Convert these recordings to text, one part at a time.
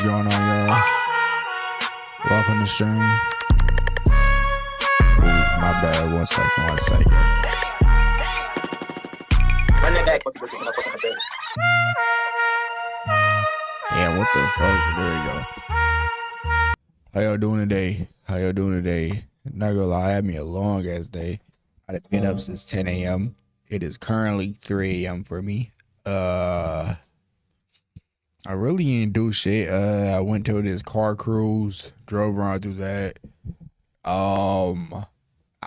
going on, y'all? Welcome to stream. Ooh, my bad. One second. Run that back. Yeah, what the fuck? There we go. How y'all doing today? Not gonna lie, I had me a long ass day. I've been up since 10 a.m. It is currently 3 a.m. for me. I really didn't do shit. I went to this car cruise, drove around through that. I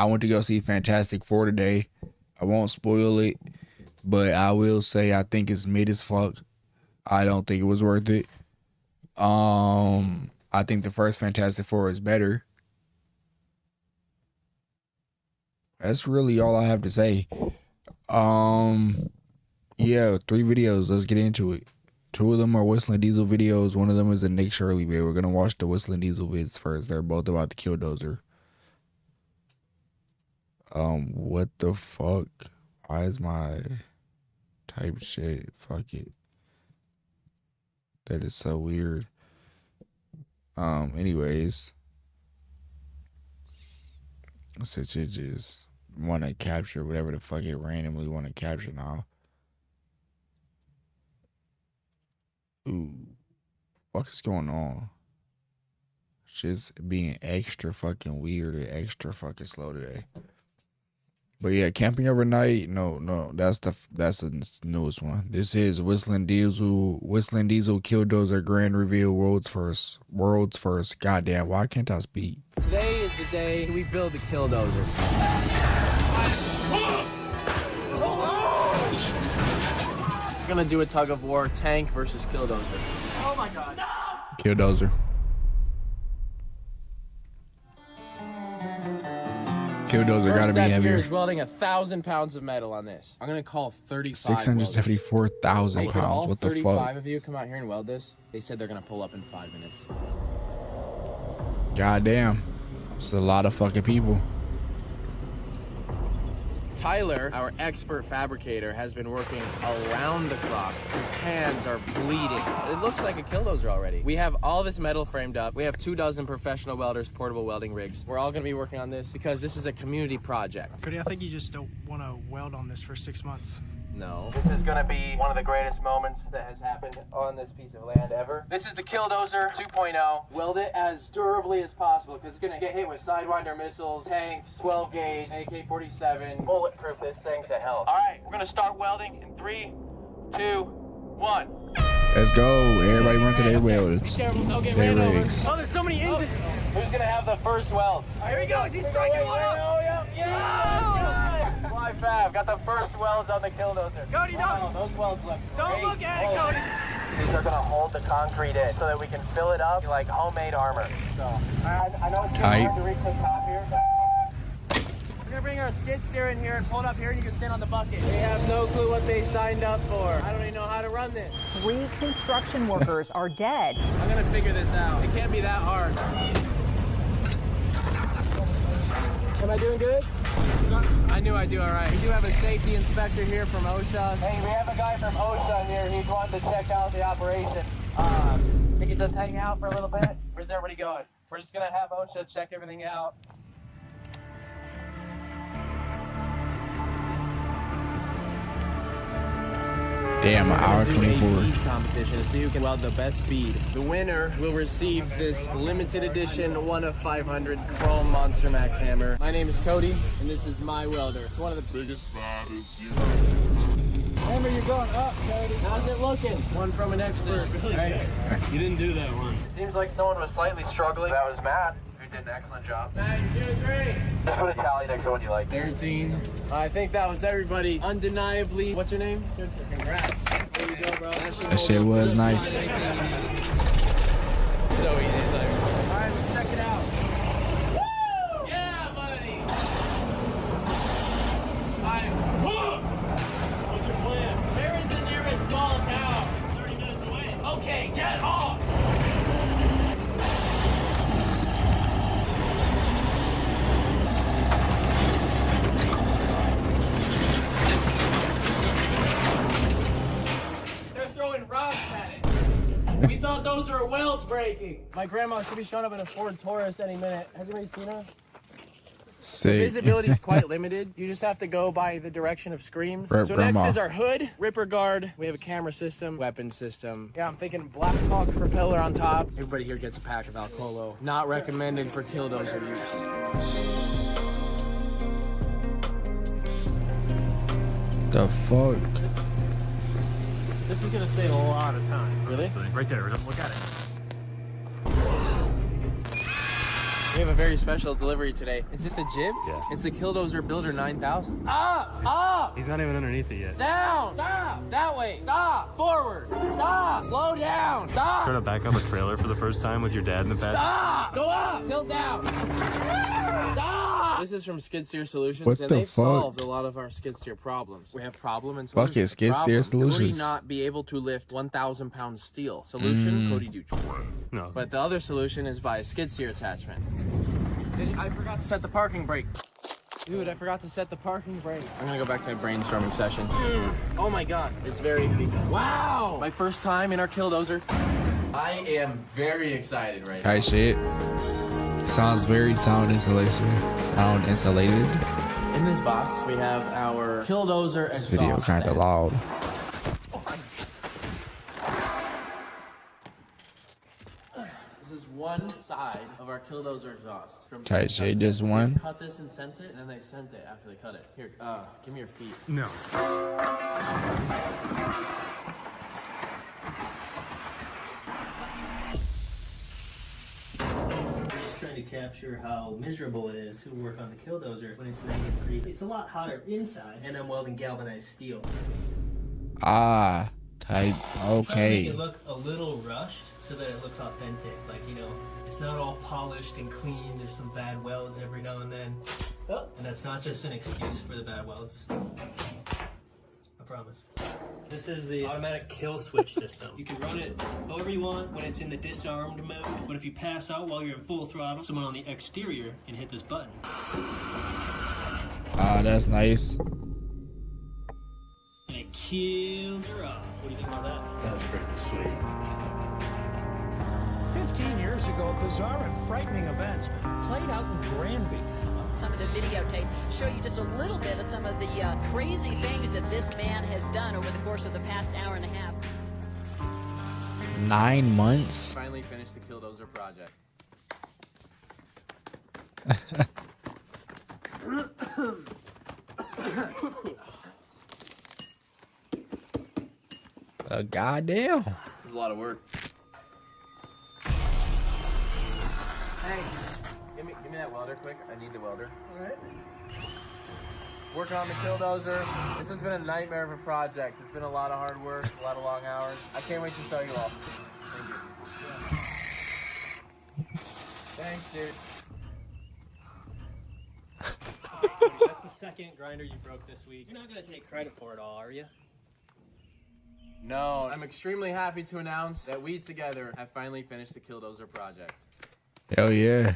went to go see Fantastic Four today. I won't spoil it, but I will say I think it's mid as fuck. I don't think it was worth it. I think the first Fantastic Four is better. That's really all I have to say. Yeah, 3 videos. Let's get into it. 2 of them are Whistling Diesel videos. 1 of them is a Nick Shirley video. We're gonna watch the Whistling Diesel vids first. They're both about the Killdozer. What the fuck? Why is my type shit? Fuck it. That is so weird. Anyways. Since it just want to capture whatever the fuck it randomly want to capture now. Ooh. What is going on? Just being extra fucking weird and extra fucking slow today. But yeah, camping overnight. No, that's the newest one. This is Whistling Diesel Killdozer grand reveal, world's first. Goddamn, why can't I speak? Today is the day we build the Killdozers. We're gonna do a tug of war, tank versus Killdozer. Oh my god. No! Killdozer. Killdozer gotta be heavier. First step here is welding 1,000 pounds of metal on this. I'm gonna call 35 674,000 pounds. What the fuck? 35 of you come out here and weld this. They said they're gonna pull up in 5 minutes. Goddamn. It's a lot of fucking people. Tyler, our expert fabricator, has been working around the clock. His hands are bleeding. It looks like a Killdozer already. We have all this metal framed up. We have 24 professional welders, portable welding rigs. We're all gonna be working on this because this is a community project. Cody, I think you just don't want to weld on this for 6 months. No. This is gonna be one of the greatest moments that has happened on this piece of land ever. This is the Killdozer 2.0. Weld it as durably as possible because it's gonna get hit with Sidewinder missiles, tanks, 12 gauge, AK-47. Bulletproof this thing to hell. All right, we're gonna start welding in 3, 2, 1. Let's go. Everybody run to their welds. Be careful, don't get Their ran over. rigs. Oh, there's so many engines. Who's gonna have the first weld? Here he goes, he's striking one up. Fly fab, got the first welds on the Killdozer. Cody, no. Those welds look great. Don't look at it, Cody. These are gonna hold the concrete in so that we can fill it up like homemade armor. So, I know it's hard to reach the top here. We're gonna bring our skid steer in here and pull it up here and you can stand on the bucket. They have no clue what they signed up for. I don't even know how to run this. 3 construction workers are dead. I'm gonna figure this out. It can't be that hard. Am I doing good? I knew I'd do all right. We do have a safety inspector here from OSHA. Hey, we have a guy from OSHA here. He's wanting to check out the operation. Think it does hang out for a little bit? Where's everybody going? We're just gonna have OSHA check everything out. Damn, an hour 24. Competition to see who can weld the best speed. The winner will receive this limited edition 1 of 500 Chrome Monster Max hammer. My name is Cody, and this is my welder. It's one of the biggest, baddest. Hammer, you're going up, Cody. How's it looking? One from an expert. Right? You didn't do that one. It seems like someone was slightly struggling. That was Matt, who did an excellent job. Matt, you're doing great. Just put a tally next to one you like. 13. I think that was everybody. Undeniably. What's your name? Congrats. There you go, bro. That shit was nice. So easy. It's like, all right, let's check it out. Woo! Yeah, buddy. All right. What's your plan? Where is the nearest small town? 30 minutes away. Okay, get off. They're throwing rocks at it. We thought those were welds, bro. breaking. My grandma should be showing up in a Ford Taurus any minute. Has anybody seen her? Sick. Visibility is quite limited. You just have to go by the direction of screams. Rip So grandma. next is our hood, ripper guard. We have a camera system, weapon system. Yeah, I'm thinking Black Hawk propeller on top. Everybody here gets a pack of Alcolo. Not recommended for killdozer use. The fuck? This is gonna save a lot of time. Really? Right there. Look at it. We have a very special delivery today. Is it the jib? Yeah. It's the Killdozer Builder 9000. Up! He's not even underneath it yet. Down! Stop! That way! Stop! Forward! Stop! Slow down! Stop! Trying to back up a trailer for the first time with your dad in the past. Stop! Go up! Tilt down! Stop! This is from Skid Steer Solutions, What and the they've fuck? solved a lot of our skid steer problems. We have problem and Fuck solution. it, Skid Steer Problem, Solutions. Cody not be able to lift 1,000 pound steel. Solution, Cody do. No. But the other solution is by a skid steer attachment. I forgot to set the parking brake. Dude, I forgot to set the parking brake. I'm gonna go back to my brainstorming session. Oh my god, it's very big. Wow! My first time in our Killdozer. I am very excited right now. Tight shit. Sounds very sound installation. Sound insulated. In this box, we have our Killdozer This exhaust video kind of stand. loud. This is one side of our Killdozer exhaust. From Tight shit, Sent just It. one. They cut this and sent it, and then they sent it after they cut it. Here, give me your feet. No. Just trying to capture how miserable it is to work on the Killdozer when it's negative degrees. It's a lot hotter inside, and I'm welding galvanized steel. Ah, tight. Trying to make Okay. it look a little rushed so that it looks authentic. Like, you know, it's not all polished and clean. There's some bad welds every now and then. Oh, and that's not just an excuse for the bad welds. I promise. This is the automatic kill switch system. You can run it however you want when it's in the disarmed mode. But if you pass out while you're in full throttle, someone on the exterior can hit this button. Ah, that's nice. And it kills her off. What do you think about that? That's freaking sweet. 15 years ago, bizarre and frightening events played out in Granby. Some of the videotape show you just a little bit of some of the crazy things that this man has done over the course of the past hour and a half. 9 months. Finally finished the Killdozer project. Goddamn. It was a lot of work. Hey, give me that welder quick. I need the welder. All right. Working on the Killdozer. This has been a nightmare of a project. It's been a lot of hard work, a lot of long hours. I can't wait to show you all. Thank you. Thanks, dude. That's the second grinder you broke this week. You're not going to take credit for it all, are you? No, I'm extremely happy to announce that we together have finally finished the Killdozer project. Hell yeah.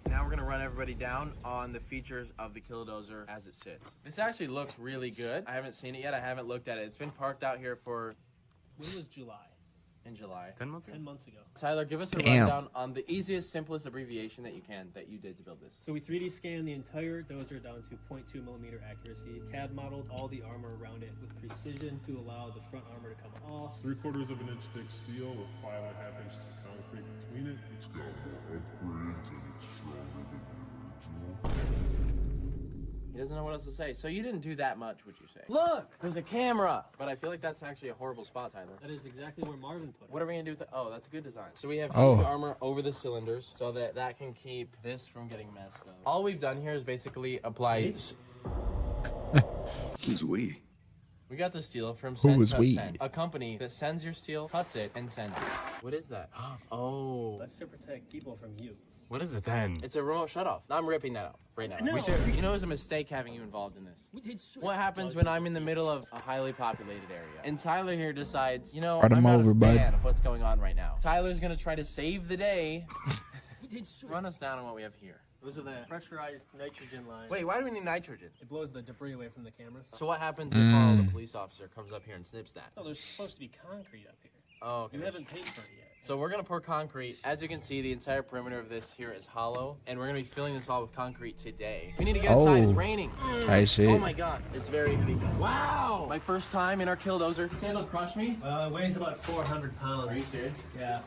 Now we're gonna run everybody down on the features of the Killdozer as it sits. This actually looks really good. I haven't seen it yet. I haven't looked at it. It's been parked out here for When was July? in July. 10 months ago? 10 months ago. Tyler, give us a Damn. rundown on the easiest, simplest abbreviation that you can that you did to build this. So we 3D scanned the entire dozer down to 0.2 millimeter accuracy. CAD modeled all the armor around it with precision to allow the front armor to come off. 3/4 of an inch thick steel with 5.5 inches of concrete between it. It's got more upgrades and it's stronger than the original. He doesn't know what else to say. So you didn't do that much, would you say? Look, there's a camera. But I feel like that's actually a horrible spot, Tyler. That is exactly where Marvin put it. What are we gonna do with it? Oh, that's a good design. So we have Oh. the armor over the cylinders so that that can keep this from getting messed up. All we've done here is basically apply. Who's we? We got the steel from Who was we? Send, a company that sends your steel, cuts it, and sends it. What is that? Oh, That's to protect people from you. What is a 10? it's a remote shutoff. I'm ripping that out right now. No. You know, it was a mistake having you involved in this. What happens when I'm in the middle of a highly populated area and Tyler here decides, you know, Run I'm him not over, a bud. fan of what's going on right now. Tyler's gonna try to save the day. Run us down on what we have here. Those are the pressurized nitrogen lines. Wait, why do we need nitrogen? It blows the debris away from the cameras. So what happens if Carl, the police officer, comes up here and snips that? Oh, there's supposed to be concrete up here. Oh, okay. You haven't paid for it yet. So we're gonna pour concrete. As you can see, the entire perimeter of this here is hollow, and we're gonna be filling this all with concrete today. We need to get inside. It's raining. Hey, shit. Oh my god, it's very heavy. Wow! My first time in our killdozer. This handle crushed me. Well, it weighs about 400 pounds. Are you serious? Yeah.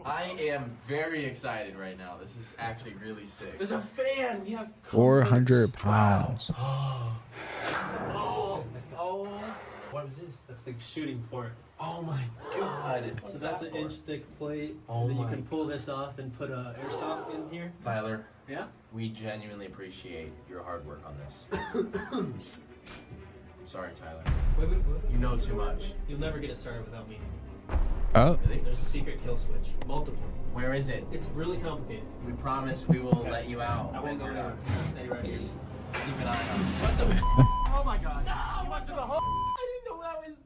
I am very excited right now. This is actually really sick. There's a fan. We have 400 pounds. Oh. What was this? That's the shooting port. Oh my god. So that's an inch thick plate. Oh then you my can pull this off and put a airsoft in here. Tyler, Yeah? we genuinely appreciate your hard work on this. Sorry, Tyler. Wait. You know too much. You'll never get it started without me. Oh. Really? There's a secret kill switch. Multiple. Where is it? It's really complicated. We promise we will let you out. I won't go down. I'll stay right here. Keep an eye on. What the? Oh my god! No! You went to the hole. I didn't know that was.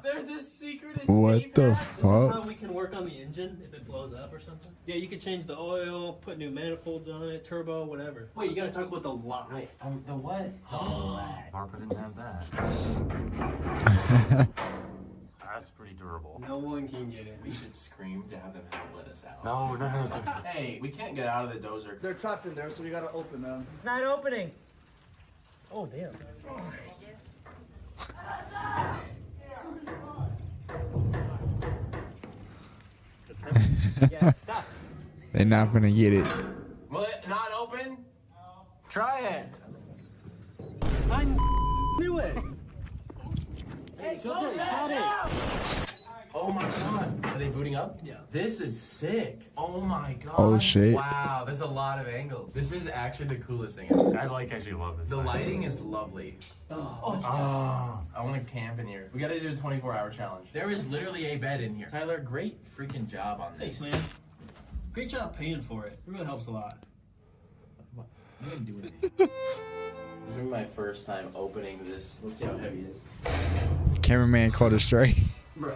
There's a secret escape What the hatch. This is fuck? how we can work on the engine if it blows up or something. Yeah, you can change the oil, put new manifolds on it, turbo, whatever. Wait, you gotta talk about the lock. Wait, the what? Harper didn't have that. That's pretty durable. No one can get it. We should scream to have them help let us out. No. Hey, we can't get out of the dozer. They're trapped in there, so we gotta open them. Not opening. Oh, damn. Yeah, stop. They're not gonna get it. Will it not open? Try it. I knew it. Hey, close that down! Oh my god. Are they booting up? Yeah. This is sick. Oh my god. Oh, shit. Wow, there's a lot of angles. This is actually the coolest thing ever. I actually love this. The lighting is lovely. Oh. I want to camp in here. We gotta do a 24-hour challenge. There is literally a bed in here. Tyler, great freaking job on this. Thanks, man. Great job paying for it. It really helps a lot. What? I didn't do anything. This will be my first time opening this. Let's see how heavy it is. Cameraman caught a stray. Bro.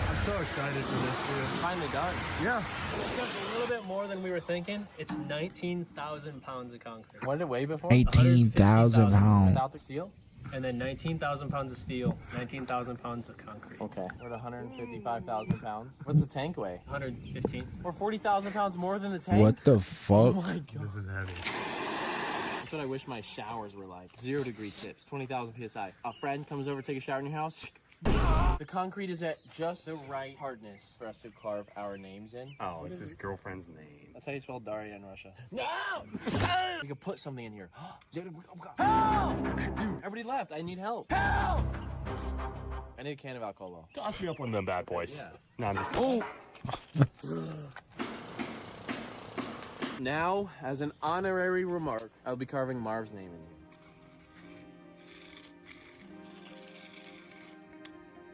I'm so excited for this, dude. Finally done. Yeah. It's a little bit more than we were thinking. It's 19,000 pounds of concrete. What did it weigh before? 18,000 pounds. Without the steel? And then 19,000 pounds of steel, 19,000 pounds of concrete. Okay. We're at 155,000 pounds. What's the tank weigh? 115. We're 40,000 pounds more than the tank? What the Oh fuck? my god. This is heavy. That's what I wish my showers were like. 0 degree tips, 20,000 PSI. A friend comes over to take a shower in your house. The concrete is at just the right hardness for us to carve our names in. Oh, it's his girlfriend's name. That's how you spell Daria in Russia. No! We could put something in here. Help! Dude, everybody left. I need help. Help! I need a can of alcohol. Toss me up one of them bad boys. Yeah. No, I'm just. Oh! Now, as an honorary remark, I'll be carving Marv's name in here.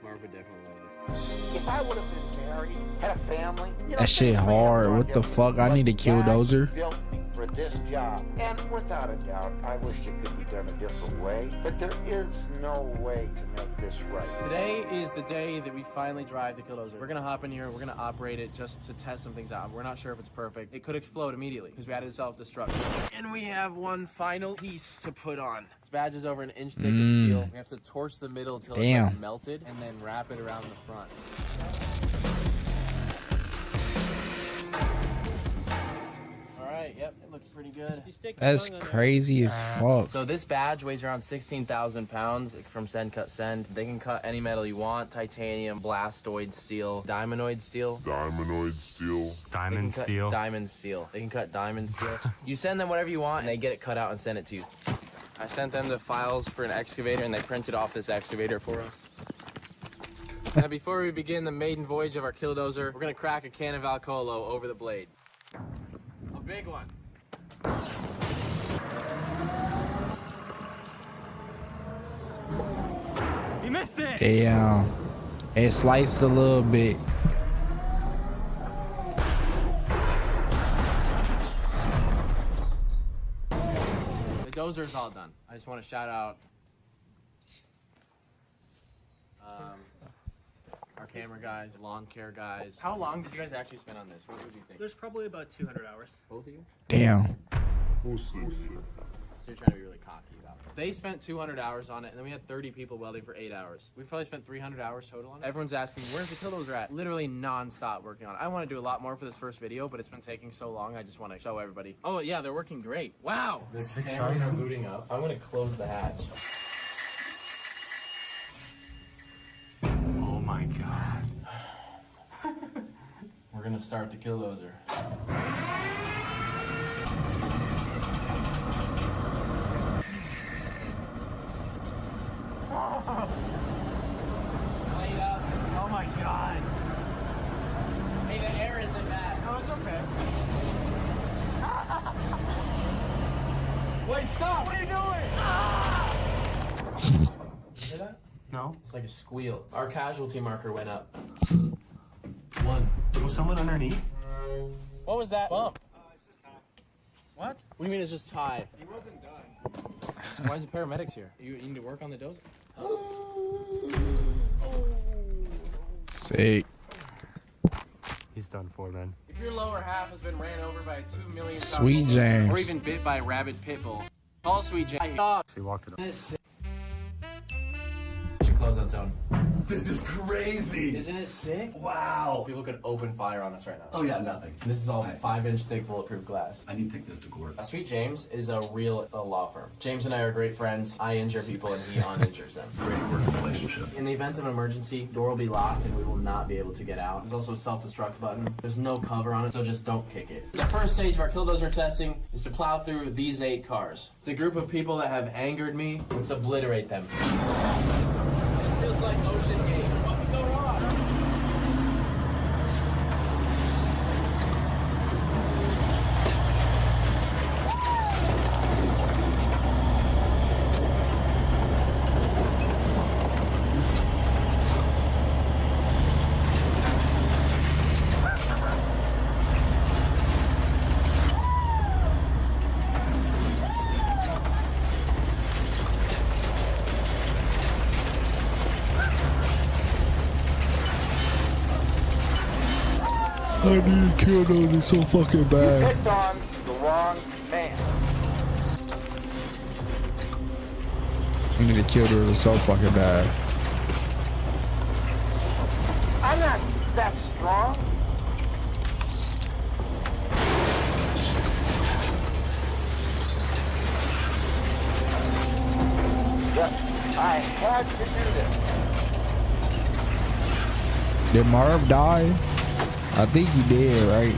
Marv would definitely love this. If I would have been married, had a family, you know, That shit hard. What the fuck? I need a killdozer. built me for this job. And without a doubt, I wish it could be done a different way, but there is no way to make this right. Today is the day that we finally drive the killdozer. We're gonna hop in here, we're gonna operate it just to test some things out. We're not sure if it's perfect. It could explode immediately because we added self-destruct. And we have one final piece to put on. This badge is over an inch thick of steel. We have to torch the middle till it's like melted and then wrap it around the front. Alright, yep, it looks pretty good. That's crazy as fuck. So this badge weighs around 16,000 pounds. It's from Send Cut Send. They can cut any metal you want: titanium, blastoid steel, diamondoid steel. Diamondoid steel. Diamond steel. Diamond steel. They can cut diamond steel. You send them whatever you want and they get it cut out and send it to you. I sent them the files for an excavator and they printed off this excavator for us. Now before we begin the maiden voyage of our killdozer, we're gonna crack a can of alcohol over the blade. A big one. You missed it! Damn. It sliced a little bit. The dozer's all done. I just want to shout out our camera guys, lawn care guys. How long did you guys actually spend on this? What would you think? There's probably about 200 hours. Both of you? Damn. So you're trying to be really cocky about it. They spent 200 hours on it, and then we had 30 people welding for 8 hours. We probably spent 300 hours total on it. Everyone's asking, where's the killdozer at? Literally non-stop working on it. I want to do a lot more for this first video, but it's been taking so long, I just want to show everybody. Oh yeah, they're working great. Wow. The cameras are booting up. I'm going to close the hatch. Oh my God. We're going to start the killdozer. Light up. Oh my God. Hey, the air isn't bad. No, it's okay. Wait, stop. What are you doing? You hear that? No. It's like a squeal. Our casualty marker went up. 1. Was someone underneath? What was that bump? It's just time. What? What do you mean it's just Ty? He wasn't done. Why is the paramedics here? You need to work on the dozer? Sick. He's done for, man. If your lower half has been ran over by a 2 million Sweet James. or even bit by a rabid pit bull, call Sweet James. Stop. She walked it up. Should close that zone. This is crazy. Isn't it sick? Wow. People could open fire on us right now. Oh yeah, nothing. This is all 5-inch thick bulletproof glass. I need to take this to court. Sweet James is a real law firm. James and I are great friends. I injure people and he uninjures them. Great working relationship. In the event of an emergency, door will be locked and we will not be able to get out. There's also a self-destruct button. There's no cover on it, so just don't kick it. The first stage of our killdozer testing is to plow through these 8 cars. It's a group of people that have angered me. Let's obliterate them. This feels like Ocean Gate. What could go wrong? I need to kill those so fucking bad. Picked on the wrong man. I need to kill those so fucking bad. I'm not that strong. But I had to do this. Did Marv die? I think he did, right?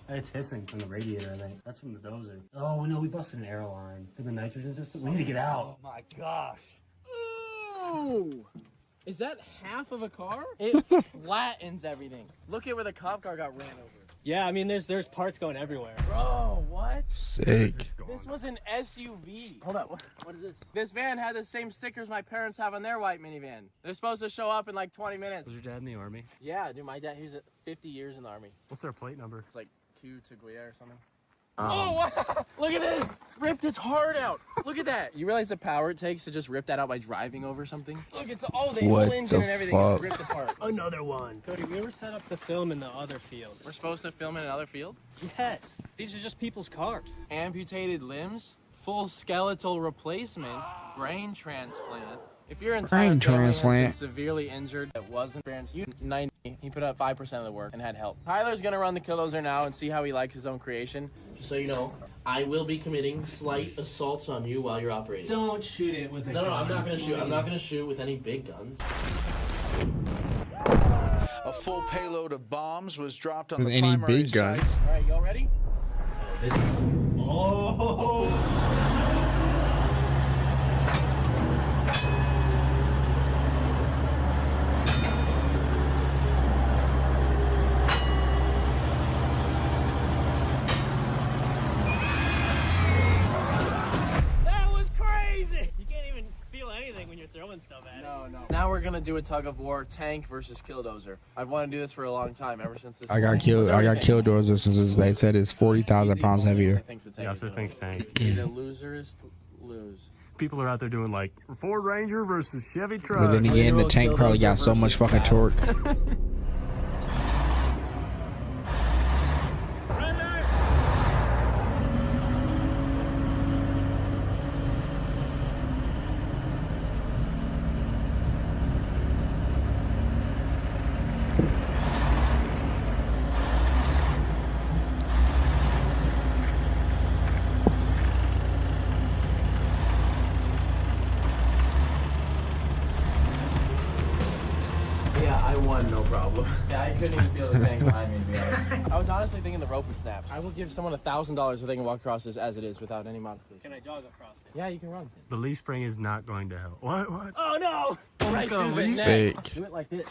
It's hissing from the radiator, I think. That's from the dozer. Oh, no, we busted an airline. For the nitrogen system. We need to get out. Oh my gosh. Ooh! Is that half of a car? It flattens everything. Look at where the cop car got ran over. Yeah, I mean, there's parts going everywhere. Bro, what? Sick. This was an SUV. Hold up, what is this? This van had the same stickers my parents have on their white minivan. They're supposed to show up in like 20 minutes. Was your dad in the army? Yeah, dude, my dad, he was 50 years in the army. What's their plate number? It's like Q Taguia or something. Oh, wow. Look at this! Ripped its heart out. Look at that. You realize the power it takes to just rip that out by driving over something? Look, it's all the whole engine and everything is ripped apart. Another one. Cody, we were set up to film in the other field. We're supposed to film in another field? Yes. These are just people's cars. Amputated limbs, full skeletal replacement, brain transplant. If your Brain entire family has been transplant. severely injured that wasn't experienced, you 90, he put up 5% of the work and had help. Tyler's gonna run the killdozer now and see how he likes his own creation. Just so you know, I will be committing slight assaults on you while you're operating. Don't shoot it with a gun. No, I'm not gonna shoot. I'm not gonna shoot with any big guns. A full payload of bombs was dropped on With the any primary big guns. site. All right, y'all ready? Oh! we're gonna do a tug of war, tank versus killdozer. I've wanted to do this for a long time, ever since this. I got killdozer since they said it's 40,000 pounds heavier. Yeah, so thinks tank. The losers lose. People are out there doing like Ford Ranger versus Chevy truck. But then again, the tank probably got so much fucking torque. Yeah, I won, no problem. Yeah, I couldn't even feel the tank behind me, to be honest. I was honestly thinking the rope would snap. I will give someone $1,000 if they can walk across this as it is without any modification. Can I jog across it? Yeah, you can run. The leaf spring is not going to help. What? Oh no! Right, do it Sick. next. Do it like this.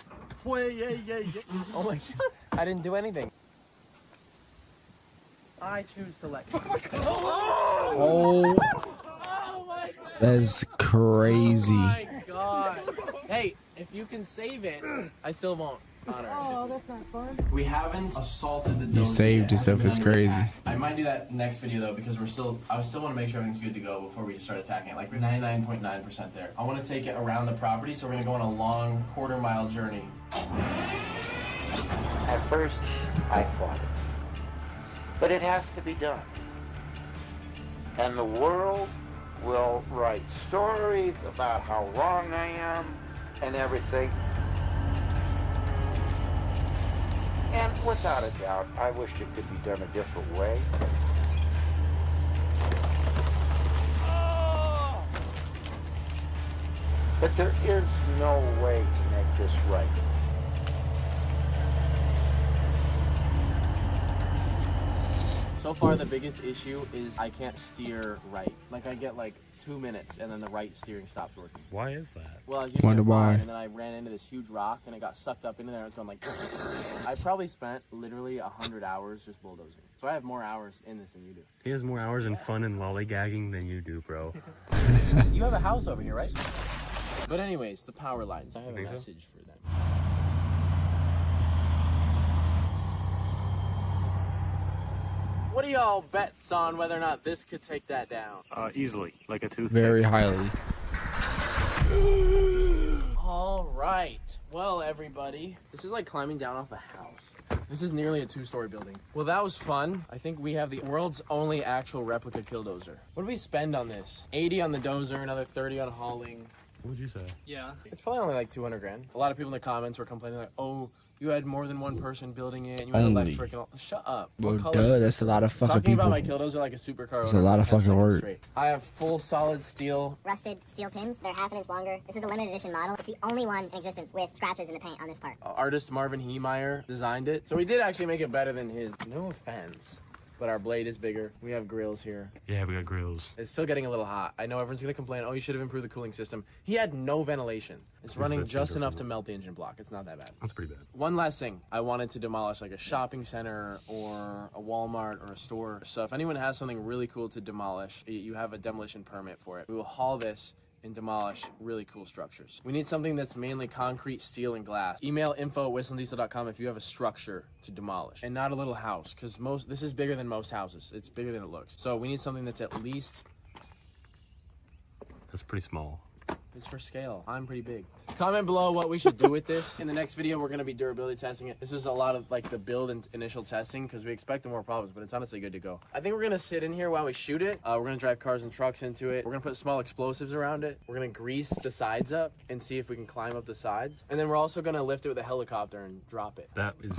Oh my god. I didn't do anything. I choose to let go. Oh, Oh my god. that's crazy. Oh my god. Hey, if you can save it, I still won't honor it. Oh, that's not fun. We haven't assaulted the dozer. You saved yet. yourself. Hasn't It's been under crazy. attack. I might do that next video though because I still want to make sure everything's good to go before we start attacking it. Like we're 99.9% there. I want to take it around the property, so we're gonna go on a long quarter-mile journey. At first, I fought it. But it has to be done. And the world will write stories about how wrong I am and everything. And without a doubt, I wish it could be done a different way. But there is no way to make this right. So far, the biggest issue is I can't steer right. Like I get like 2 minutes and then the right steering stops working. Why is that? Well, I was using Wonder it why. fine, and then I ran into this huge rock and it got sucked up into there and it's going like I probably spent literally 100 hours just bulldozing. So I have more hours in this than you do. He has more hours in fun and lollygagging than you do, bro. You have a house over here, right? But anyways, the power lines. I have a Think so? message for them. What are y'all bets on whether or not this could take that down? Easily, like a toothpick. Very highly. All right. Well, everybody, this is like climbing down off a house. This is nearly a 2-story building. Well, that was fun. I think we have the world's only actual replica killdozer. What did we spend on this? 80 on the dozer, another 30 on hauling. What would you say? Yeah. It's probably only like 200 grand. A lot of people in the comments were complaining like, oh, you had more than one person building it. And you had Only. electric and all. Shut up. Well, What color duh, is it? that's a lot of fucking Talking people. about my killdozer like a supercar. It's a owner lot of for 10 fucking seconds work. straight. I have full solid steel. Rusted steel pins. They're half an inch longer. This is a limited edition model. It's the only one in existence with scratches in the paint on this part. Artist Marvin Heemeyer designed it. So we did actually make it better than his. No offense. But our blade is bigger. We have grills here. Yeah, we got grills. It's still getting a little hot. I know everyone's gonna complain, oh, you should have improved the cooling system. He had no ventilation. It's running just enough to melt the engine block. It's not that bad. That's pretty bad. One last thing. I wanted to demolish like a shopping center or a Walmart or a store. So if anyone has something really cool to demolish, you have a demolition permit for it. We will haul this and demolish really cool structures. We need something that's mainly concrete, steel, and glass. Email info@whistlanddiesel.com if you have a structure to demolish and not a little house, because this is bigger than most houses. It's bigger than it looks. So we need something that's at least. That's pretty small. It's for scale. I'm pretty big. Comment below what we should do with this. In the next video, we're going to be durability testing it. This is a lot of like the build and initial testing because we expect more problems, but it's honestly good to go. I think we're going to sit in here while we shoot it. We're going to drive cars and trucks into it. We're going to put small explosives around it. We're going to grease the sides up and see if we can climb up the sides. And then we're also going to lift it with a helicopter and drop it. That is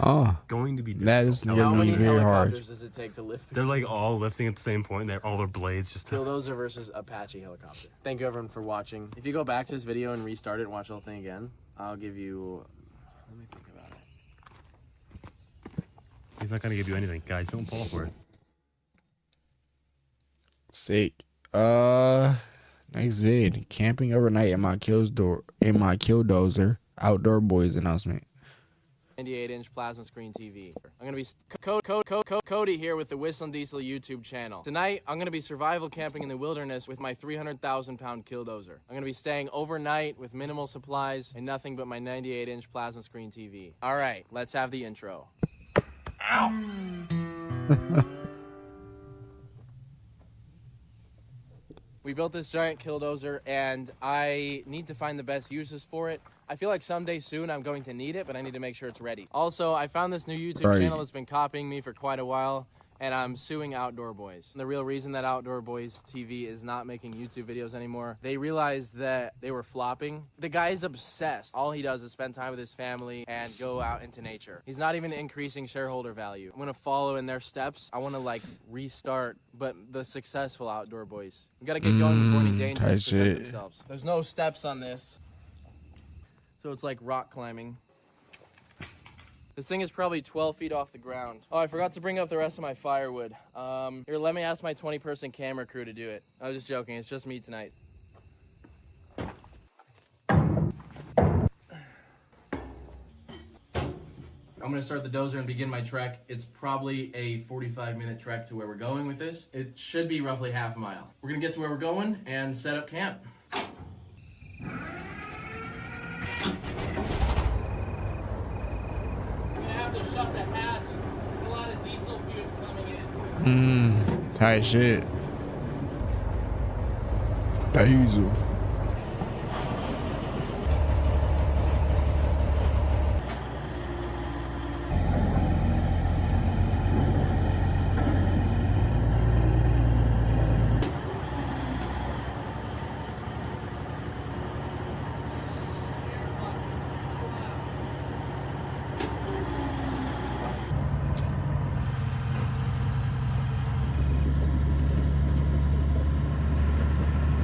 going to be difficult. That is How going to many be very hard. helicopters does it take to lift? They're like all lifting at the same point. They're all their blades just. Killdozer versus Apache helicopter. Thank you everyone for watching. If you go back to this video and restart it and watch the whole thing again, I'll give you. Let me think about it. He's not gonna give you anything, guys. Don't fall for it. Sick. Next vid. Camping overnight in my killdozer. Outdoor boys announcement. 98-inch plasma screen TV. I'm gonna be Cody here with the Whistle and Diesel YouTube channel. Tonight, I'm gonna be survival camping in the wilderness with my 300,000-pound killdozer. I'm gonna be staying overnight with minimal supplies and nothing but my 98-inch plasma screen TV. All right, let's have the intro. Ow! We built this giant killdozer, and I need to find the best uses for it. I feel like someday soon I'm going to need it, but I need to make sure it's ready. Also, I found this new YouTube channel that's been copying me for quite a while, and I'm suing Outdoor Boys. And the real reason that Outdoor Boys TV is not making YouTube videos anymore, they realized that they were flopping. The guy is obsessed. All he does is spend time with his family and go out into nature. He's not even increasing shareholder value. I'm gonna follow in their steps. I wanna like restart, but the successful Outdoor Boys. We gotta get going before any dangers present themselves. There's no steps on this, so it's like rock climbing. This thing is probably 12 feet off the ground. Oh, I forgot to bring up the rest of my firewood. Here, let me ask my 20-person camera crew to do it. I was just joking, it's just me tonight. I'm gonna start the dozer and begin my trek. It's probably a 45-minute trek to where we're going with this. It should be roughly half a mile. We're gonna get to where we're going and set up camp. Shut the hatch. There's a lot of diesel fumes coming in. Tight shit. Diesel.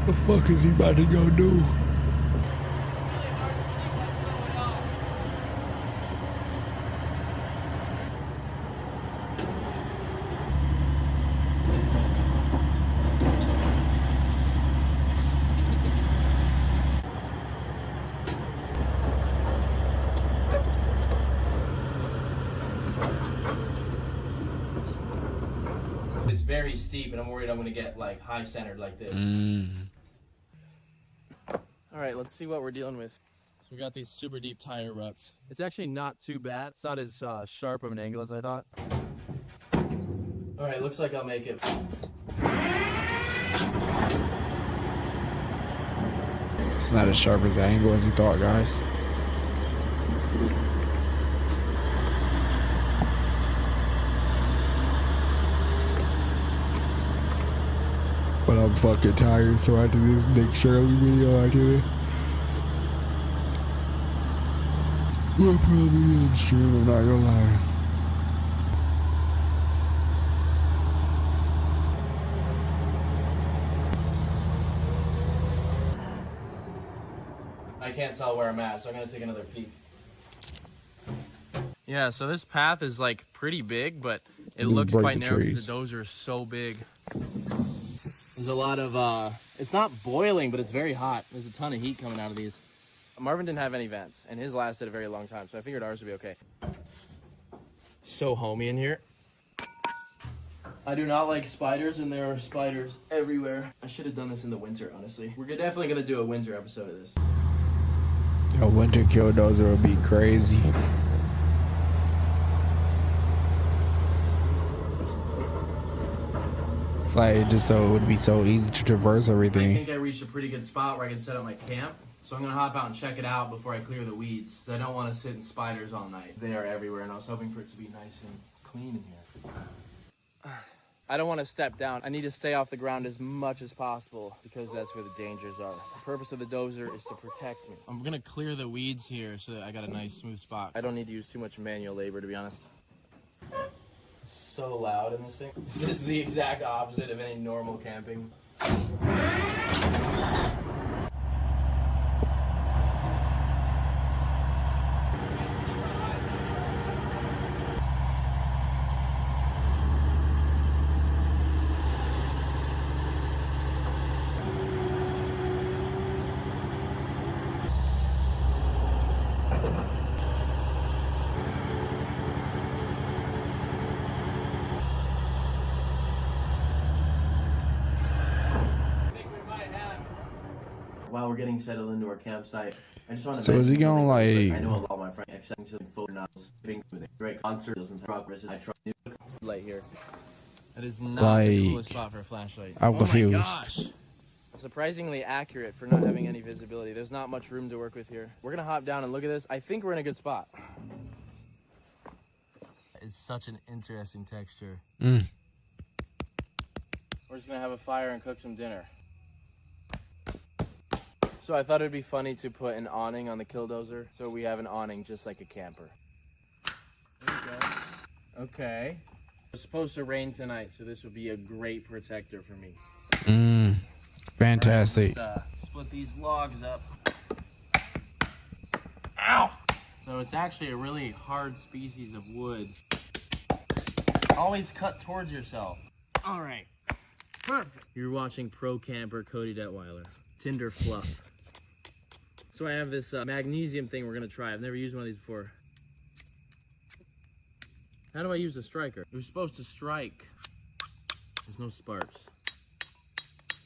What the fuck is he about to go do? It's very steep, and I'm worried I'm gonna get like high centered like this. All right, let's see what we're dealing with. So we got these super deep tire ruts. It's actually not too bad. It's not as sharp of an angle as I thought. All right, looks like I'll make it. It's not as sharp as the angle as you thought, guys. But I'm fucking tired, so after this Nick Shirley video I did it, we'll probably end stream, I'm not gonna lie. I can't tell where I'm at, so I'm gonna take another peek. Yeah, so this path is like pretty big, but it looks quite narrow because the dozer is so big. There's a lot of, it's not boiling, but it's very hot. There's a ton of heat coming out of these. Marvin didn't have any vents, and his lasted a very long time, so I figured ours would be okay. So homey in here. I do not like spiders, and there are spiders everywhere. I should have done this in the winter, honestly. We're definitely gonna do a winter episode of this. A winter killdozer would be crazy. Like, just so it would be so easy to traverse everything. I think I reached a pretty good spot where I can set up my camp. So I'm gonna hop out and check it out before I clear the weeds, because I don't want to sit in spiders all night. They are everywhere, and I was hoping for it to be nice and clean in here. I don't want to step down. I need to stay off the ground as much as possible, because that's where the dangers are. The purpose of the dozer is to protect me. I'm gonna clear the weeds here so that I got a nice smooth spot. I don't need to use too much manual labor, to be honest. It's so loud in this thing. This is the exact opposite of any normal camping. while we're getting settled into our campsite, I just want to So is he going like? I know a lot of my friends accepting to photo notes, being with a great concert, listen to rock versus I try new light here. That is not the coolest spot for a flashlight. I'm confused. Oh my gosh. Surprisingly accurate for not having any visibility. There's not much room to work with here. We're gonna hop down and look at this. I think we're in a good spot. It's such an interesting texture. Mm. We're just gonna have a fire and cook some dinner. So I thought it'd be funny to put an awning on the killdozer, so we have an awning just like a camper. There we go. Okay. It's supposed to rain tonight, so this would be a great protector for me. Fantastic. Right, let's, split these logs up. Ow! So it's actually a really hard species of wood. Always cut towards yourself. All right. Perfect. You're watching pro camper Cody Detweiler. Tinder fluff. So I have this magnesium thing we're gonna try. I've never used one of these before. How do I use a striker? You're supposed to strike. There's no sparks.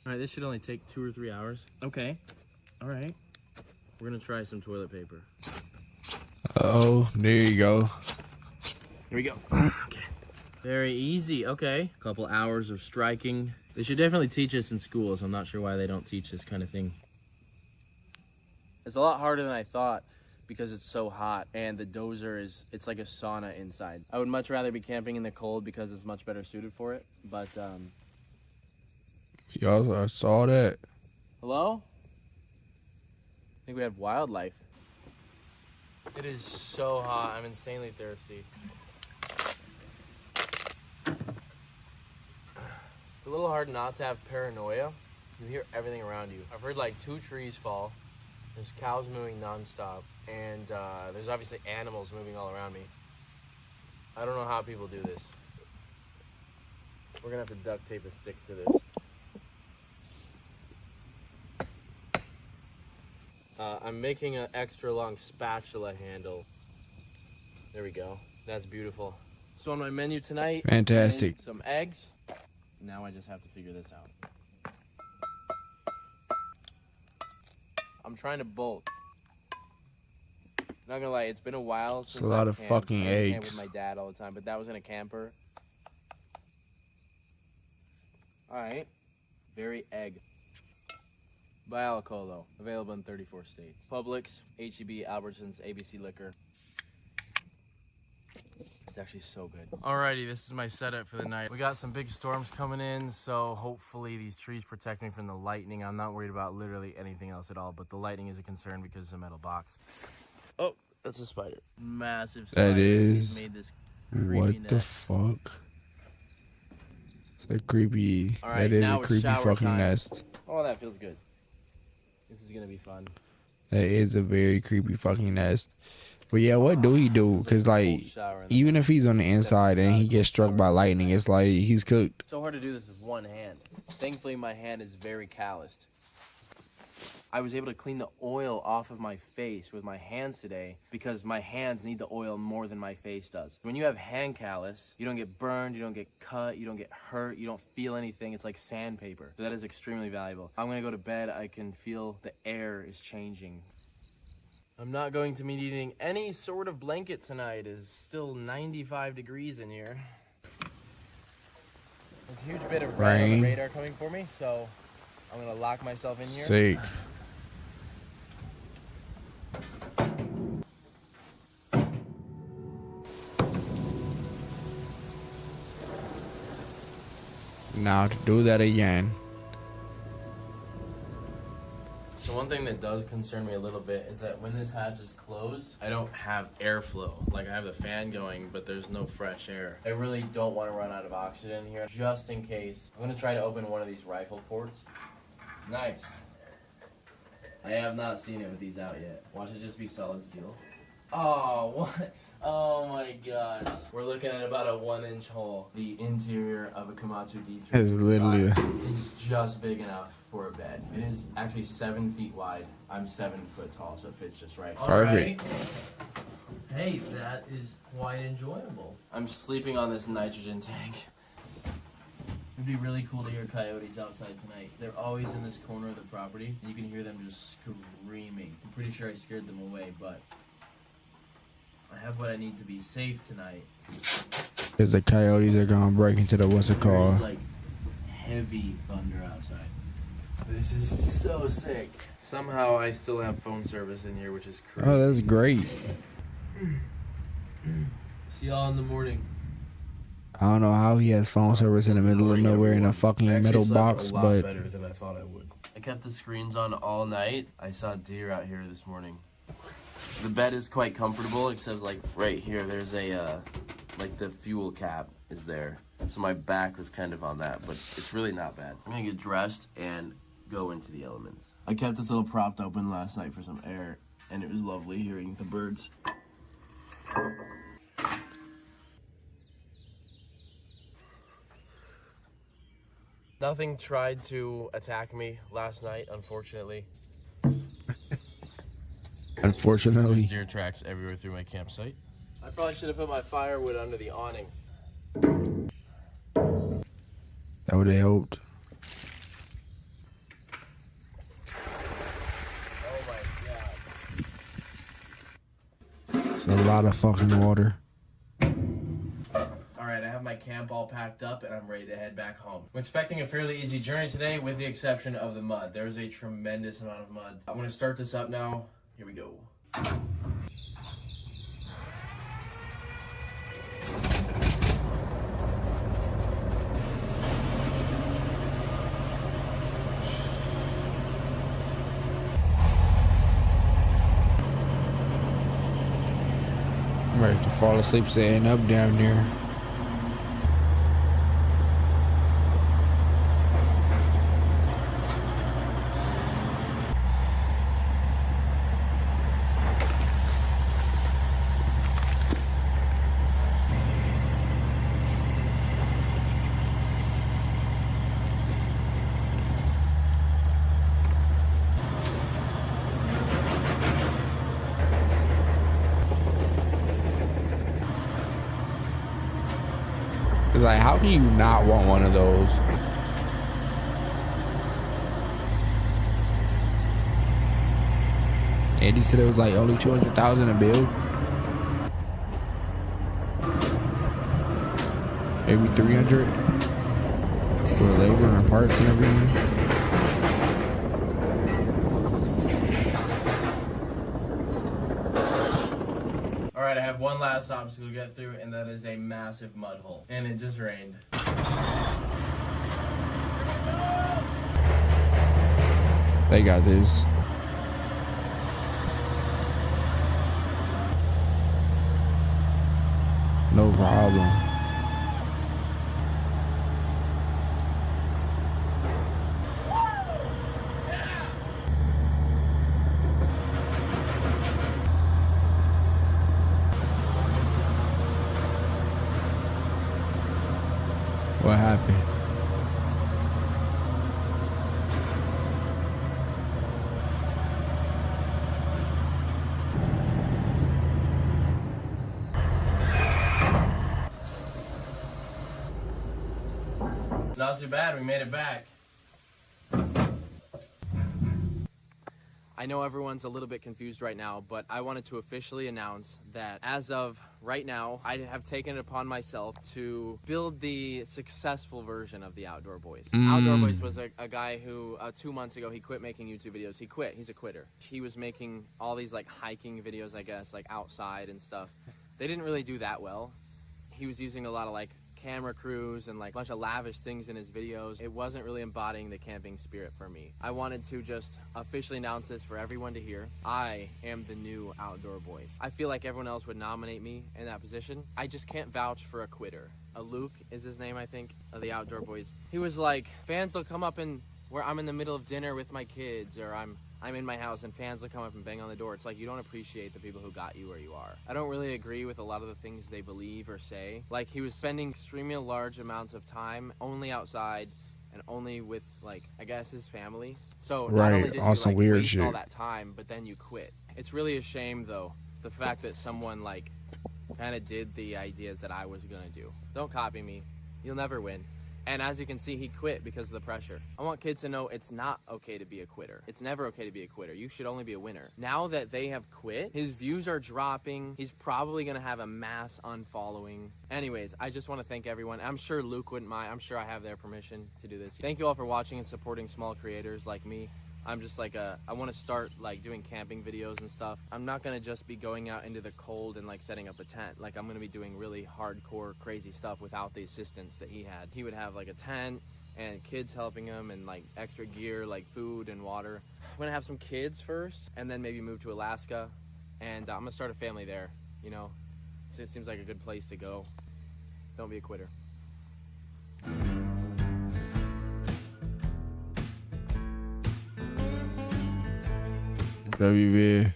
All right, this should only take 2 or 3 hours. Okay. All right. We're gonna try some toilet paper. Oh, there you go. Here we go. Okay. Very easy. Okay. A couple hours of striking. They should definitely teach us in schools. I'm not sure why they don't teach this kind of thing. It's a lot harder than I thought because it's so hot and the dozer it's like a sauna inside. I would much rather be camping in the cold because it's much better suited for it. But Y'all, I saw that. hello? I think we have wildlife. It is so hot. I'm insanely thirsty. It's a little hard not to have paranoia. You hear everything around you. I've heard like 2 trees fall. There's cows moving nonstop. And there's obviously animals moving all around me. I don't know how people do this. We're gonna have to duct tape a stick to this. I'm making an extra long spatula handle. There we go. That's beautiful. So on my menu tonight, Fantastic. is some eggs. Now I just have to figure this out. I'm trying to bolt. Not gonna lie, it's been a while since a lot of camped. fucking I camp eggs. with my dad all the time, but that was in a camper. All right, very egg. By Alcolo, available in 34 states. Publix, H-E-B, Albertsons, ABC Liquor. It's actually so good. Alrighty, this is my setup for the night. We got some big storms coming in, so hopefully these trees protect me from the lightning. I'm not worried about literally anything else at all, but the lightning is a concern because it's a metal box. Oh, that's a spider. Massive spider. That is. He's made this What the net. fuck? It's a creepy. All right, that is now a it's creepy shower fucking time. nest. Oh, that feels good. This is gonna be fun. That is a very creepy fucking nest. But yeah, what do he do? Because, like, even if he's on the inside and he gets struck by lightning, it's like he's cooked. It's so hard to do this with one hand. Thankfully, my hand is very calloused. I was able to clean the oil off of my face with my hands today because my hands need the oil more than my face does. When you have hand callus, you don't get burned, you don't get cut, you don't get hurt, you don't feel anything. It's like sandpaper. So that is extremely valuable. I'm gonna go to bed. I can feel the air is changing. I'm not going to be needing any sort of blanket tonight. It's still 95 degrees in here. There's a huge bit of red on the Rain. radar coming for me, so I'm gonna lock myself in here. Sick. Now to do that again. So one thing that does concern me a little bit is that when this hatch is closed, I don't have airflow. Like I have the fan going, but there's no fresh air. I really don't want to run out of oxygen here, just in case. I'm gonna try to open one of these rifle ports. Nice. I have not seen it with these out yet. Watch it just be solid steel. Oh, what? Oh my gosh. We're looking at about a 1-inch hole. The interior of a Komatsu D3 It's literally is just big enough for a bed. It is actually 7 feet wide. I'm 7 foot tall, so it fits just right. Perfect. Alright. Hey, that is quite enjoyable. I'm sleeping on this nitrogen tank. It'd be really cool to hear coyotes outside tonight. They're always in this corner of the property. You can hear them just screaming. I'm pretty sure I scared them away, but I have what I need to be safe tonight. Because the coyotes are gonna break into the what's it called? There's like heavy thunder outside. This is so sick. Somehow I still have phone service in here, which is crazy. Oh, that's great. See y'all in the morning. I don't know how he has phone service in the middle of nowhere in a fucking metal box, a lot but better than I thought I would. I kept the screens on all night. I saw deer out here this morning. The bed is quite comfortable, except like right here, there's a like the fuel cap is there. So my back was kind of on that, but it's really not bad. I'm gonna get dressed and go into the elements. I kept this little propped open last night for some air, and it was lovely hearing the birds. Nothing tried to attack me last night, unfortunately. unfortunately, There's deer tracks everywhere through my campsite. I probably should have put my firewood under the awning. that would have helped. Oh my god. It's a lot of fucking water. Alright, I have my camp all packed up and I'm ready to head back home. I'm expecting a fairly easy journey today with the exception of the mud. There's a tremendous amount of mud. I'm gonna start this up now. Here we go. I'm ready to fall asleep sitting up down there. It's like, how can you not want one of those? Andy said it was like only $200,000 a build. Maybe 300 for labor and parts and everything. Alright, I have one last obstacle to get through, and that is a massive mud hole. And it just rained. They got this. No problem. What happened? Not too bad, we made it back. I know everyone's a little bit confused right now, but I wanted to officially announce that as of right now, I have taken it upon myself to build the successful version of the Outdoor Boys. Outdoor Boys was a guy who 2 months ago, he quit making YouTube videos. He quit, he's a quitter. He was making all these like hiking videos, I guess, like outside and stuff. They didn't really do that well. He was using a lot of like camera crews and like a bunch of lavish things in his videos. It wasn't really embodying the camping spirit for me. I wanted to just officially announce this for everyone to hear. I am the new Outdoor Boys. I feel like everyone else would nominate me in that position. I just can't vouch for a quitter. Luke is his name, I think, of the Outdoor Boys. He was like, fans will come up and where I'm in the middle of dinner with my kids, or I'm in my house and fans will come up and bang on the door. It's like you don't appreciate the people who got you where you are. I don't really agree with a lot of the things they believe or say. Like he was spending extremely large amounts of time only outside and only with like, I guess his family. So not only did you like weird waste shit. all that time, but then you quit. It's really a shame though, the fact that someone like kind of did the ideas that I was gonna do. Don't copy me. You'll never win. And as you can see, he quit because of the pressure. I want kids to know it's not okay to be a quitter. It's never okay to be a quitter. You should only be a winner. Now that they have quit, his views are dropping. He's probably gonna have a mass unfollowing. Anyways, I just want to thank everyone. I'm sure Luke wouldn't mind. I'm sure I have their permission to do this. Thank you all for watching and supporting small creators like me. I'm just like I want to start like doing camping videos and stuff. I'm not gonna just be going out into the cold and like setting up a tent. Like I'm gonna be doing really hardcore crazy stuff without the assistance that he had. He would have like a tent and kids helping him and like extra gear like food and water. I'm gonna have some kids first and then maybe move to Alaska, and I'm gonna start a family there, you know. It seems like a good place to go. Don't be a quitter. WV.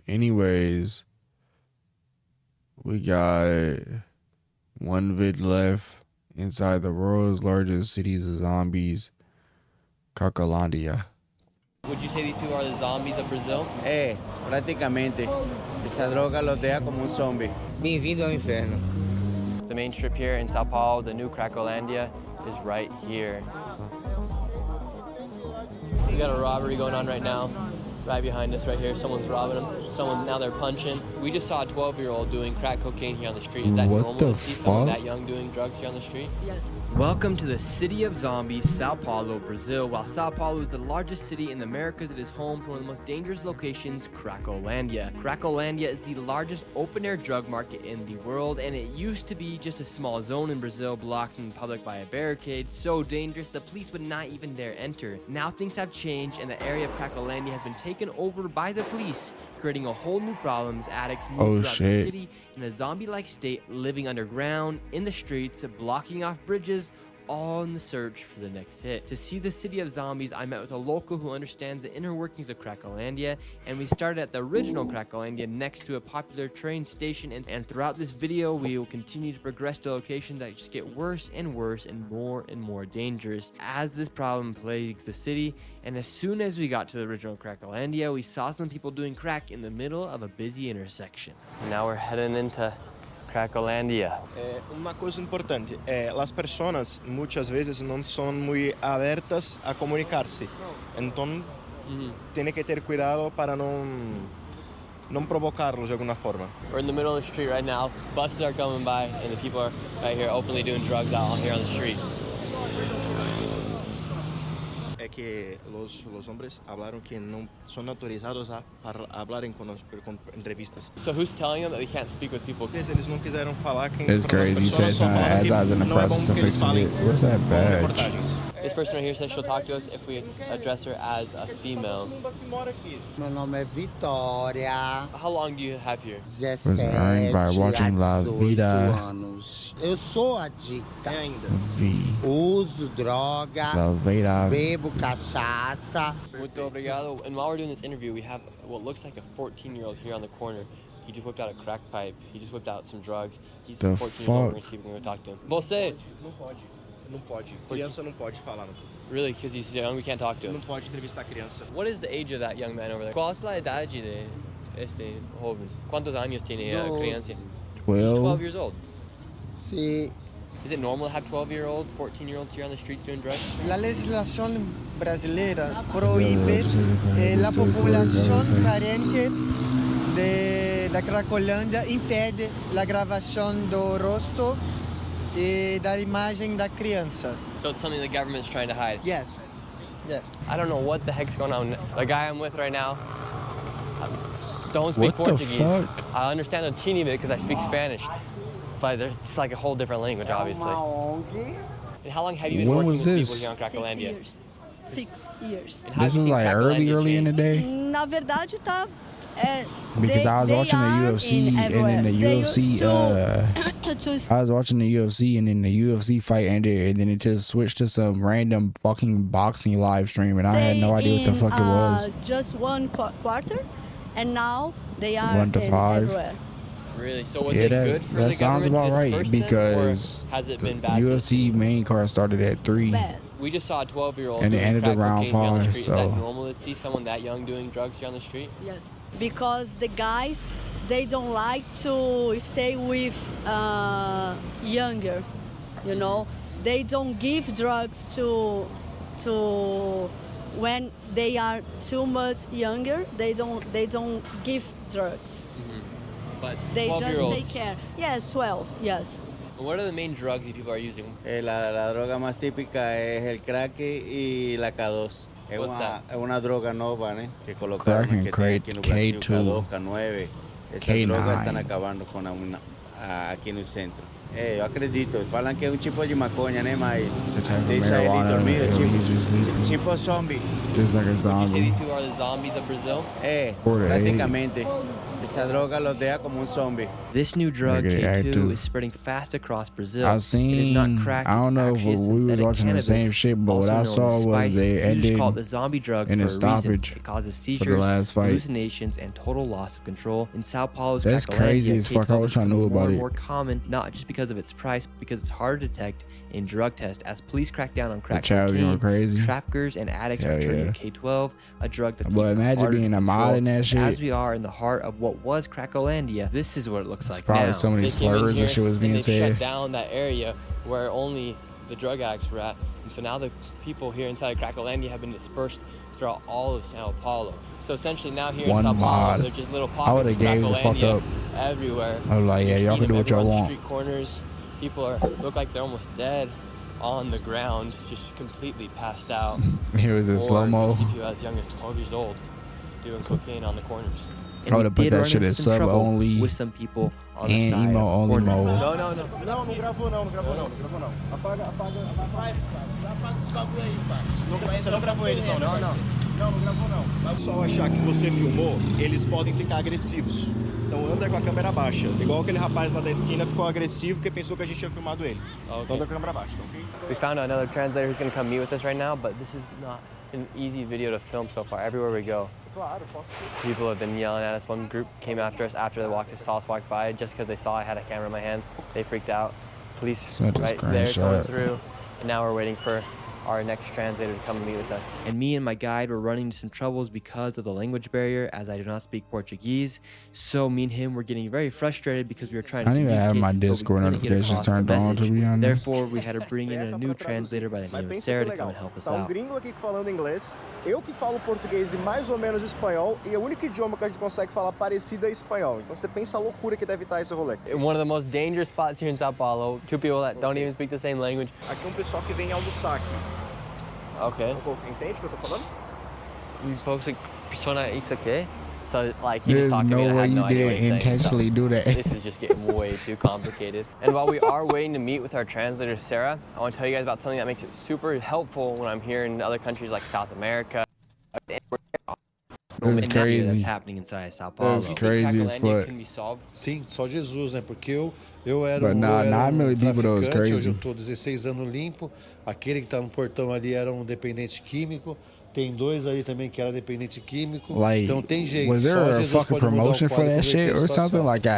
Anyways, we got one vid left inside the world's largest cities of zombies, Cracolândia. Would you say these people are the zombies of Brazil? Prácticamente. Esa droga los deja como un zombie. Bem-vindo ao inferno. The main strip here in Sao Paulo, the new Cracolândia, is right here. We got a robbery going on right now, right behind us right here. Someone's robbing them. Now they're punching. We just saw a 12-year-old doing crack cocaine here on the street. Is that normal to see someone that young doing drugs here on the street? Yes. Welcome to the city of zombies, Sao Paulo, Brazil. While Sao Paulo is the largest city in the Americas, it is home to one of the most dangerous locations, Cracolândia. Cracolândia is the largest open-air drug market in the world, and it used to be just a small zone in Brazil blocked from the public by a barricade, so dangerous the police would not even dare enter. Now things have changed, and the area of Cracolândia has been taken over by the police, creating a whole new problems. Addicts move throughout the city in a zombie-like state, living underground, in the streets, blocking off bridges, all in the search for the next hit. To see the city of zombies, I met with a local who understands the inner workings of Cracolândia, and we started at the original Cracolândia next to a popular train station, and throughout this video we will continue to progress to locations that just get worse and worse and more dangerous as this problem plagues the city. And as soon as we got to the original Cracolândia, we saw some people doing crack in the middle of a busy intersection. Now we're heading into Cracolândia. Uma coisa importante, as pessoas muitas vezes não são muito abertas a comunicar-se. Então, tem que ter cuidado para não provocá-los de alguma forma. We're in the middle of the street right now. Buses are coming by, and the people are right here openly doing drugs out here on the street. É que os homens falaram que não são autorizados a hablarem com entrevistas. So who's telling them that they can't speak with people? Eles não quiseram falar quem It's crazy. You said something as I was in the process of fixing it. What's that badge? This person right here says she'll talk to us if we address her as a female. Meu nome é Vitória. How long do you have here? 17 by watching La Vida. anos. Eu sou adicta. V. Uso droga. La Vida. Bebo cachaça. Muito obrigado. And while we're doing this interview, we have what looks like a 14-year-old here on the corner. He just whipped out a crack pipe. He just whipped out some drugs. He's 14 years old. We're going to see if we can go talk to him. Você? Não pode. Criança não pode falar. Really? Because he's young, we can't talk to him? Não pode entrevistar criança. What is the age of that young man over there? ¿Cuál es la edad de este joven? ¿Cuántos años tiene la crianza? 12. He's 12 years old. Sí. Is it normal to have 12-year-old, 14-year-olds here on the streets doing drugs? La legislación brasileira prohíbe la populación carente da Cracolândia, impede a gravação do rosto e da imagem da criança. So it's something the government's trying to hide? Yes. Yes. I don't know what the heck's going on. The guy I'm with right now don't speak Portuguese. The fuck? I understand a teeny bit because I speak Spanish. But it's like a whole different language, obviously. And how long have you been working with people here on Cracolândia? 6 years. This is like early in the day? Na verdade, tá. Because I was watching the UFC and then the UFC I was watching the UFC and then the UFC fight ended and then it just switched to some random fucking boxing live stream and I had no idea what the fuck it was. Just one quarter and now they are 1 to 5. everywhere. Really? So was it good for the that sounds government about to right disperse them, because or has it been the bad? UFC main card started at 3. Bad. We just saw a 12-year-old And it doing ended crack around cocaine here on the 5, street. so- Is that normal to see someone that young doing drugs here on the street? Yes, because the guys they don't like to stay with younger, you know. They don't give drugs to when they are too much younger. They don't give drugs. But They just 12-year-olds. take care. Yes, 12. Yes. What are the main drugs that people are using? La droga más típica es el crack y la K2. Es una droga nova, ¿eh? Que colocaron Crack and que tiene aquí en Brasil, K2. K2, K9. Esas K9. drogas están acabando com aqui no centro. Eu acredito. Falam que é tipo de maconha, né? Mas deixa ele dormido, tipo zombie. Just like a Would you say zombie. these people are the zombies of Brazil? Prácticamente. Esa droga los deja como un zombie. This new drug, Like an K2, active. is spreading fast across Brazil. I It is not seen, crack, I don't know if it's actually we was synthetic watching the cannabis, same shit, but what also I known saw as was spice. they You just ended call it the zombie drug in for a a reason. stoppage It causes for seizures, the last fight. hallucinations, and total loss of control. In Sao Paulo's That's Cracolândia, crazy as fuck. I K12 wish is I knew becoming more about and it. more common, not just because of its price, but because it's harder to detect in drug tests. As police crack down on crack child cocaine, going crazy. traffickers and addicts are Hell turning yeah. to K12, a drug that's But even imagine harder to being a mod control. in that shit. As we are in the heart of what was Cracolândia, this is what it looks like probably now. so many They came in slurs and here shit was being and they said. shut down that area where only the drug addicts were at. And so now the people here inside Cracolândia have been dispersed throughout all of Sao Paulo. So essentially now here One in Sao Paulo, mod. they're just little I pockets would've of gave the fuck Cracolândia up. everywhere. I was like, yeah, You've y'all seen can do them what y'all everywhere on the want. street corners. People look like they're almost dead on the ground, just completely passed out. He was in Or slow-mo. you see people as young as 12 years old doing cocaine on the corners. I would've put did that run shit into as some sub trouble only with some people on the and side emo of the only corner. mode. No. Não, não gravou não, não gravou não, não gravou não. Apaga. Apaga esse bagulho aí, pai. Você não gravou eles não, né? Não gravou não. O pessoal achar que você filmou, eles podem ficar agressivos. Então anda com a câmera baixa. Igual aquele rapaz lá da esquina ficou agressivo porque pensou que a gente tinha filmado ele. Então anda com a câmera baixa, ok? We found another translator who's going to come meet with us right now, but this is not an easy video to film so far. Everywhere we go, Claro, posso ser. people have been yelling at us. One group came after us after they saw us walk by just because they saw I had a camera in my hand. They freaked out. Police Sent us right there going screenshot. through, and now we're waiting for our next translator to come and meet with us. And me and my guide were running into some troubles because of the language barrier, as I do not speak Portuguese. So me and him were getting very frustrated because we were trying to I didn't even have my communicate, but we Discord couldn't get notifications across the turned on, to message. be honest. Therefore, we had to bring in a new translator by the name of pensa Sarah que to come legal. and help us Tá out. gringo aqui falando inglês, eu que falo português e mais ou menos espanhol, e o único idioma que a gente consegue falar parecido é espanhol. Então você pensa a loucura que deve estar esse rolê. In one of the most dangerous spots here in Sao Paulo, two people that don't even speak the same language. Aqui pessoal que vem almoçar aqui. Okay. Entende o que eu tô falando? You folks like persona isso aqui? So like he just There's talked to me no and I way had you no idea what didn't he was saying, intentionally so do that. This is just getting way too complicated. And while we are waiting to meet with our translator Sarah, I want to tell you guys about something that makes it super helpful when I'm here in other countries like South America. That's crazy. That's happening inside Sao Paulo. That's crazy as fuck. Can be solved? Sim, só Jesus, né? Porque eu era But um, nah, eu era 9 million people though is traficante, hoje crazy. eu tô 16 anos limpo. Aquele que tá no portão ali era um dependente químico. Tem dois ali também que era dependente químico. Like, então tem jeito. was there Só a Jesus fucking pode mudar o promotion for quadro e that converter shit a or situação. something? Like an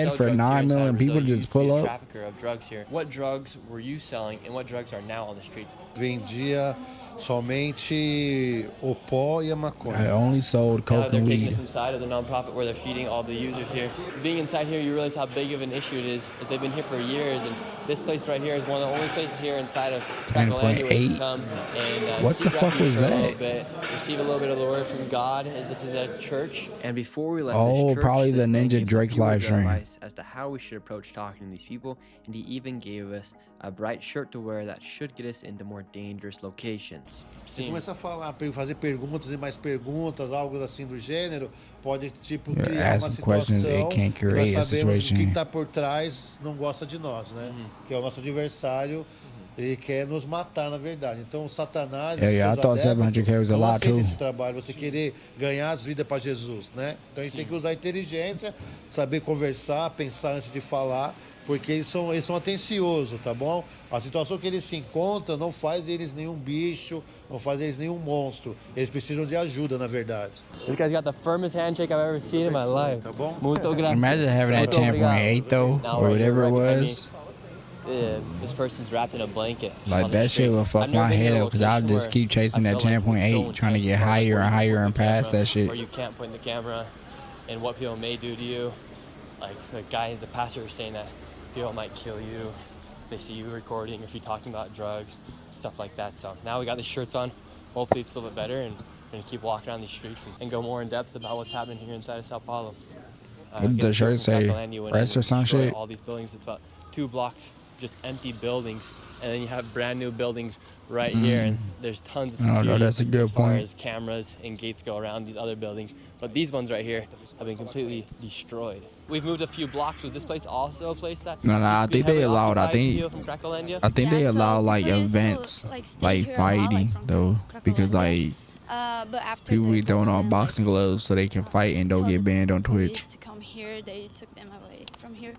ad for 9 million people to just pull up? Trafficker of drugs here. What drugs were you selling and what drugs are now on the streets? Vendia somente o pó e a maconha. I only sold Now coke they're and taking weed. us inside of the nonprofit where they're feeding all the users here. Being inside here, you realize how big of an issue it is. As they've been here for years, and this place right here is one of the only places here inside of Cracolândia where you can come and What seek the fuck refuge was for a little that? bit, receive a little bit of the word from God, as this is a church. And before we left Oh, this church, probably this the man Ninja gave us Drake a few words live of stream. advice as to how we should approach talking to these people, and he even gave us a bright shirt to wear that should get us into more dangerous locations. Você começa a falar, fazer perguntas e mais perguntas, algo assim do gênero, pode tipo criar uma ask questions, situação. it can't que nós create a sabemos que situation. quem está por trás não gosta de nós, né? Que é o nosso adversário. Ele quer nos matar, na verdade. Então, o Satanás e Yeah, I seus thought 700K was a não lot aceita too. esse trabalho, você querer ganhar as vidas para Jesus, né? Então, a gente tem que usar a inteligência, saber conversar, pensar antes de falar, porque eles são atenciosos, tá bom? A situação que eles se encontram não faz eles nenhum bicho, não faz eles nenhum monstro. Eles precisam de ajuda, na verdade. This guy's got the firmest handshake I've ever seen in my life. Tá bom? Muito gracias. Imagine having that Muito obrigado. 10.8 though, Now or right here, whatever it right behind was. me, this person's wrapped in a blanket. just Like on the that street. shit will fuck I've never my been head in a up because I'll location just where keep chasing I that felt like it's so 10.8, trying to get intense, higher and where you higher point and the past camera, that shit. Where you can't point the camera, and what people may do to you. Like the pastor was saying that people might kill you if they see you recording, if you're talking about drugs, stuff like that. So now we got these shirts on. Hopefully it's a little bit better, and we're gonna keep walking around these streets and go more in depth about what's happening here inside of Sao Paulo. What did the shirt say? Rest or some shit? All these buildings. It's about 2 blocks, just empty buildings, and then you have brand new buildings right here, and there's tons of security. No, that's a good as far point. as cameras and gates go around these other buildings, but these ones right here have been completely destroyed. We've moved a few blocks. Was this place also a place that? No, I think they allowed. I think they allow like police events, will, stay like here a while, fighting from though, because like but after people be the throwing on government, boxing gloves so they can fight and don't get banned on Twitch. police to come here, they took them away from here.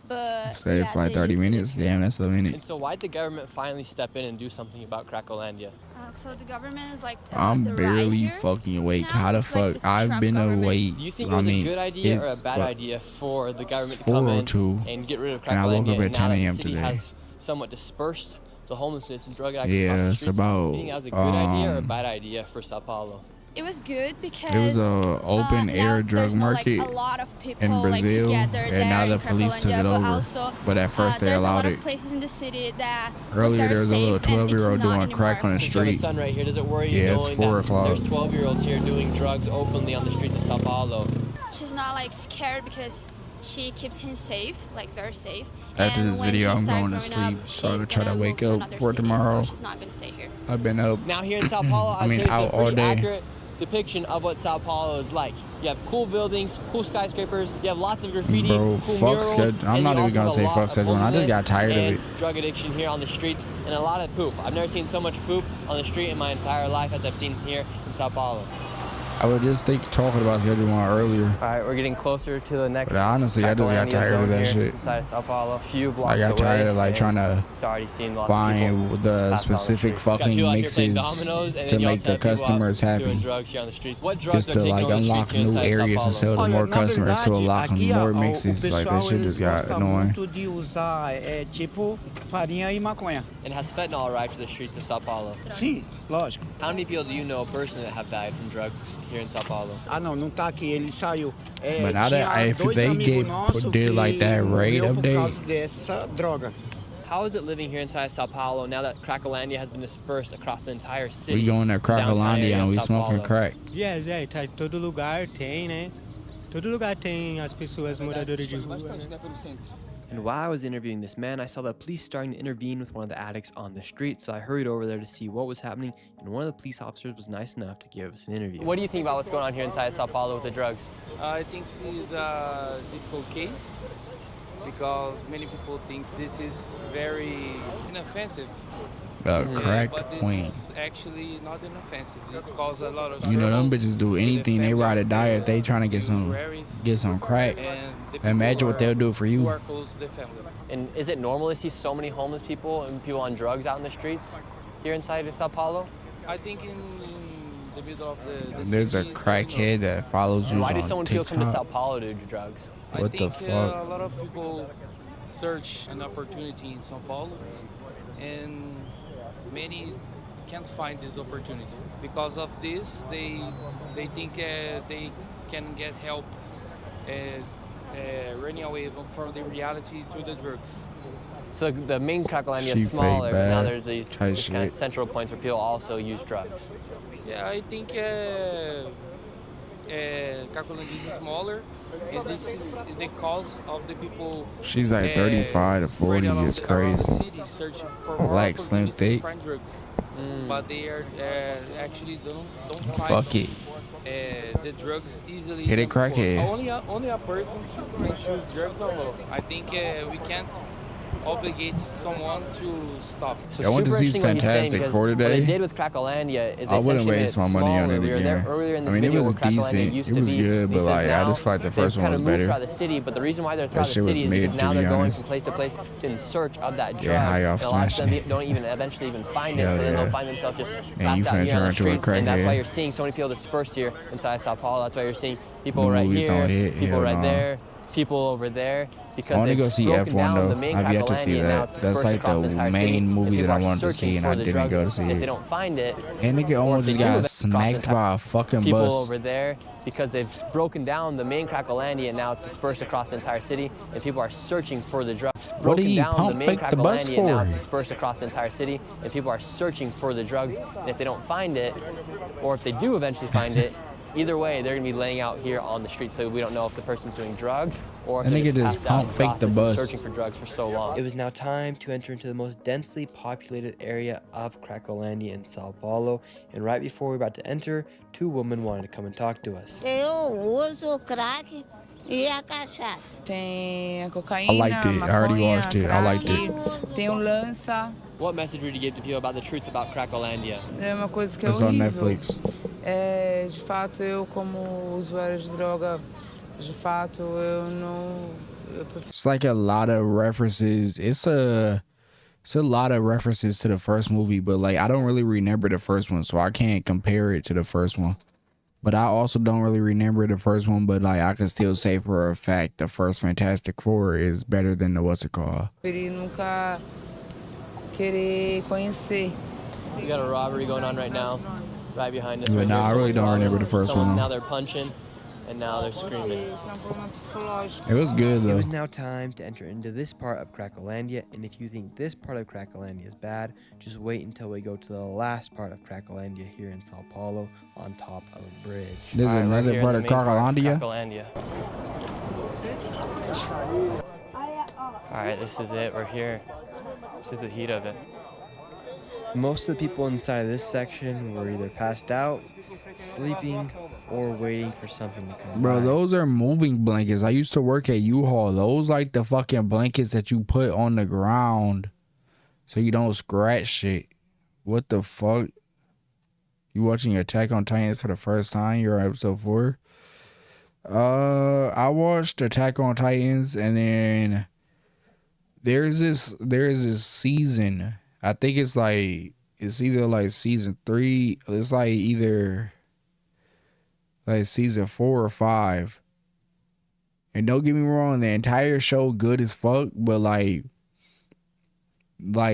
But Stay yeah, for like they 30 used to minutes. live here. Damn, that's a minute. And so why'd the government finally step in and do something about Cracolandia? So the government is like I'm the right barely here. fucking awake. now. How the It's like fuck? the I've Trump been government. awake. Do you think it was a good idea or a it's, bad what, idea for the government to come in 4:02, and get rid of and I woke Cracolandia? up at And now 10 that the a.m. city today. has somewhat dispersed the homelessness and drug addicts Yeah, across the it's streets. about, Do you think that was a good idea or a bad idea for Sao Paulo? It was good because It was a open air drug there's no, market like, a lot of people, in Brazil, like, together and now there the in police took Cracolandia, it but over. also, But at first they there's a allowed lot it. of places in the city that Earlier there was a little safe, and it's 12-year-old not doing crack on the Since you're on the street. sun right here, does it worry you Yeah, it's knowing 4 that o'clock. there's 12-year-olds here doing drugs openly on the streets of Sao Paulo? She's not like scared because she keeps him safe, like very safe. After and this when video, he I'm start going to growing sleep, up, so I she's can try to gonna wake move to up another for city, tomorrow. So she's not gonna stay here. I've been up. Now here in Sao Paulo, I mean, I'd say out it's a all pretty day. accurate depiction of what Sao Paulo is like. You have cool buildings, cool skyscrapers, you have lots of graffiti, Bro, cool fuck murals, schedule. I'm and not you even also gonna have say a lot fuck of schedule. I just got tired of and it. drug addiction here on the streets, and a lot of poop. I've never seen so much poop on the street in my entire life as I've seen here in Sao Paulo. I was just talking about schedule one earlier. All right, we're getting closer to the next. But honestly, I just got Cracolandia tired of zone that here shit. Inside of Sao Paulo, a few blocks I got away, tired of like and trying to it's already seen lots of find people the passed out on the specific street. Got fucking people out here playing mixes dominoes, and to then you make also the have people out customers doing happy. drugs here on the streets. What drugs Just are to taken like on the unlock streets here new inside Sao areas and Paulo? sell to more na customers to verdade, unlock aqui, more ó, mixes. o Like that pessoal, shit eles just got gostam annoying. muito de usar, tipo, farinha e maconha. And has fentanyl arrived to the streets of Sao Paulo? Sim, lógico. How many people do you know personally that have died from drugs here in Sao Paulo? Ah, não tá aqui, ele saiu. But now that tinha if dois they amigos get nossos did like that raid morreu por update, causa dessa droga. How is it living here inside Sao Paulo now that Cracolandia has been dispersed across the entire city? we going to downtown area Cracolandia and in we Sao smoking Paulo? crack. Yes, tá em todo lugar tem, né? Todo lugar tem as pessoas moradoras de rua. Né? And while I was interviewing this man, I saw the police starting to intervene with one of the addicts on the street, so I hurried over there to see what was happening, and one of the police officers was nice enough to give us an interview. What do you think about what's going on here inside Sao Paulo with the drugs? I think this is a difficult case because many people think this is very inoffensive. Crack but this queen. is actually not inoffensive. This causes a lot of You know them trouble bitches do to the anything. They family, ride or die if they trying to get some crack. and the people Imagine what they'll do for who you. are close to the family. And is it normal to see so many homeless people and people on drugs out in the streets here inside of Sao Paulo? I think in the middle of the There's a city, crackhead that follows you Why on do so many people come to Sao TikTok. Paulo to do drugs? What the I think fuck? a lot of people search an opportunity in São Paulo, and many can't find this opportunity. Because of this, they think they can get help running away from the reality to the drugs. So the main Cracolandia She is smaller, fake but now bad there's these type kind of shit. central points where people also use drugs. Yeah, I think Cracolandia is smaller. This is the cause of the people. She's like 35 to 40. It's crazy. Searching for Black, slim, thick. find drugs, but they are actually don't find Fuck it. The drugs easily. Hit it, crackhead. Only a person can choose drugs alone. I think we can't obligate someone to stop. So I went to super see interesting what he's saying, Fantastic because Four What they today. did with Cracolandia is they I wouldn't essentially made waste it my money on smaller. it We were there again. earlier in I this mean, it video was where Cracolandia decent. used It to was be. good, He but says like I now just felt like the they've first one kind was of moved better. throughout the city, but the reason why they're throughout the shit was city is mid, because to now be they're going honest. from place to place in search of that drug. Get high off and a lot of them smashing. don't even eventually even find it, Yeah, so then yeah. they'll find themselves just Man, you passed out finna here on turn the into a streets, and that's why crackhead. you're seeing so many people dispersed here inside Sao Paulo. That's why you're seeing people The right movies here, don't hit, people hell right no. there, people over there because I want to they've go see broken F1 down the though. main I've yet to see Cracolandia, and now that. it's That's dispersed like across the entire main city, movie and that people I are wanted to searching see, and for I the didn't go to drugs. see If they it. don't find it, And nigga or if almost they just do got eventually cross the smacked entire by a fucking people bus. over there because they've broken down the main Cracolandia, and now it's dispersed across the entire city, and people are searching for the drugs. What did Broken he down the pump main fake the bus Cracolandia, and now for? it's dispersed across the entire city, and people are searching for the drugs. And if they don't find it, or if they do eventually find it, either way, they're gonna be laying out here on the street, so we don't know if the person's doing drugs or if That they're nigga just just passed out, pump faked the exhausted from bus. searching for drugs for so long. It was now time to enter into the most densely populated area of Cracolandia in Sao Paulo, and right before we were about to enter, two women wanted to come and talk to us. Eu uso crack e a cachaça. Tem a cocaína, I liked it. I already watched it. I liked it. Tem o lança. What message would you give to people about the truth about Cracolandia? É uma coisa que é It's on horrível. Netflix. É, de fato, eu como usuária de droga, de fato, eu não... It's like a lot of references. It's a lot of references to the first movie, but like I don't really remember the first one, so I can't compare it to the first one. But I also don't really remember the first one, but like I can still say for a fact the first Fantastic Four is better than the what's it called. Preferi nunca querer conhecer. We got a robbery going on right now, right behind us. But right nah, here. I really don't remember the first one, though. Now they're punching, and now they're screaming. It was good It though. was now time to enter into this part of Cracolandia, and if you think this part of Cracolandia is bad, just wait until we go to the last part of Cracolandia here in Sao Paulo on top of a bridge. There's All right, another here in part the of main Cracolandia? Cracolandia. Alright, this is it. We're here. This is the heat of it. Most of the people inside of this section were either passed out, sleeping, or waiting for something to come Bro, by. those are moving blankets. I used to work at U-Haul. Those like the fucking blankets that you put on the ground so you don't scratch shit. What the fuck? You watching Attack on Titans for the first time? You're on episode 4. I watched Attack on Titans, and then there's this season. I think it's either like season 3. It's like either like season 4 or 5. And don't get me wrong, the entire show good as fuck, but like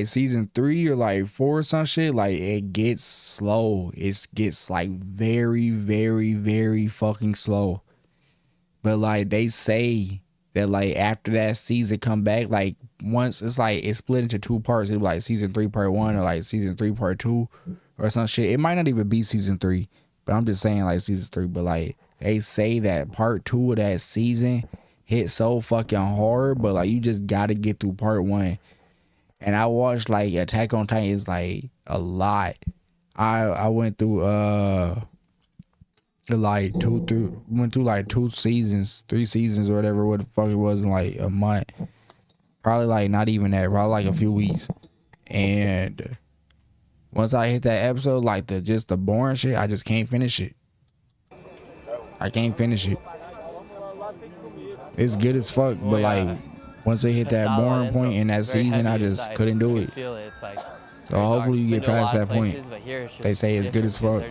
season 3 or like 4 or some shit, like it gets slow. It gets like very, very, very fucking slow. But like they say that like after that season come back, like once it's like it's split into 2 parts. It'll be like season 3 part 1 or like season 3 part 2 or some shit. It might not even be season 3, but I'm just saying like season 3. But like they say that part 2 of that season hit so fucking hard, but like you just gotta get through part 1. And I watched like Attack on Titans like a lot. I went through like 2 seasons, 3 seasons or whatever, what the fuck it was in like a month. Probably like not even that, probably like a few weeks. And once I hit that episode, like the boring shit, I just can't finish it. I can't finish it. It's good as fuck, but like once they hit that boring point in that season, I just couldn't do it. So hopefully you get past that point. They say it's good as fuck.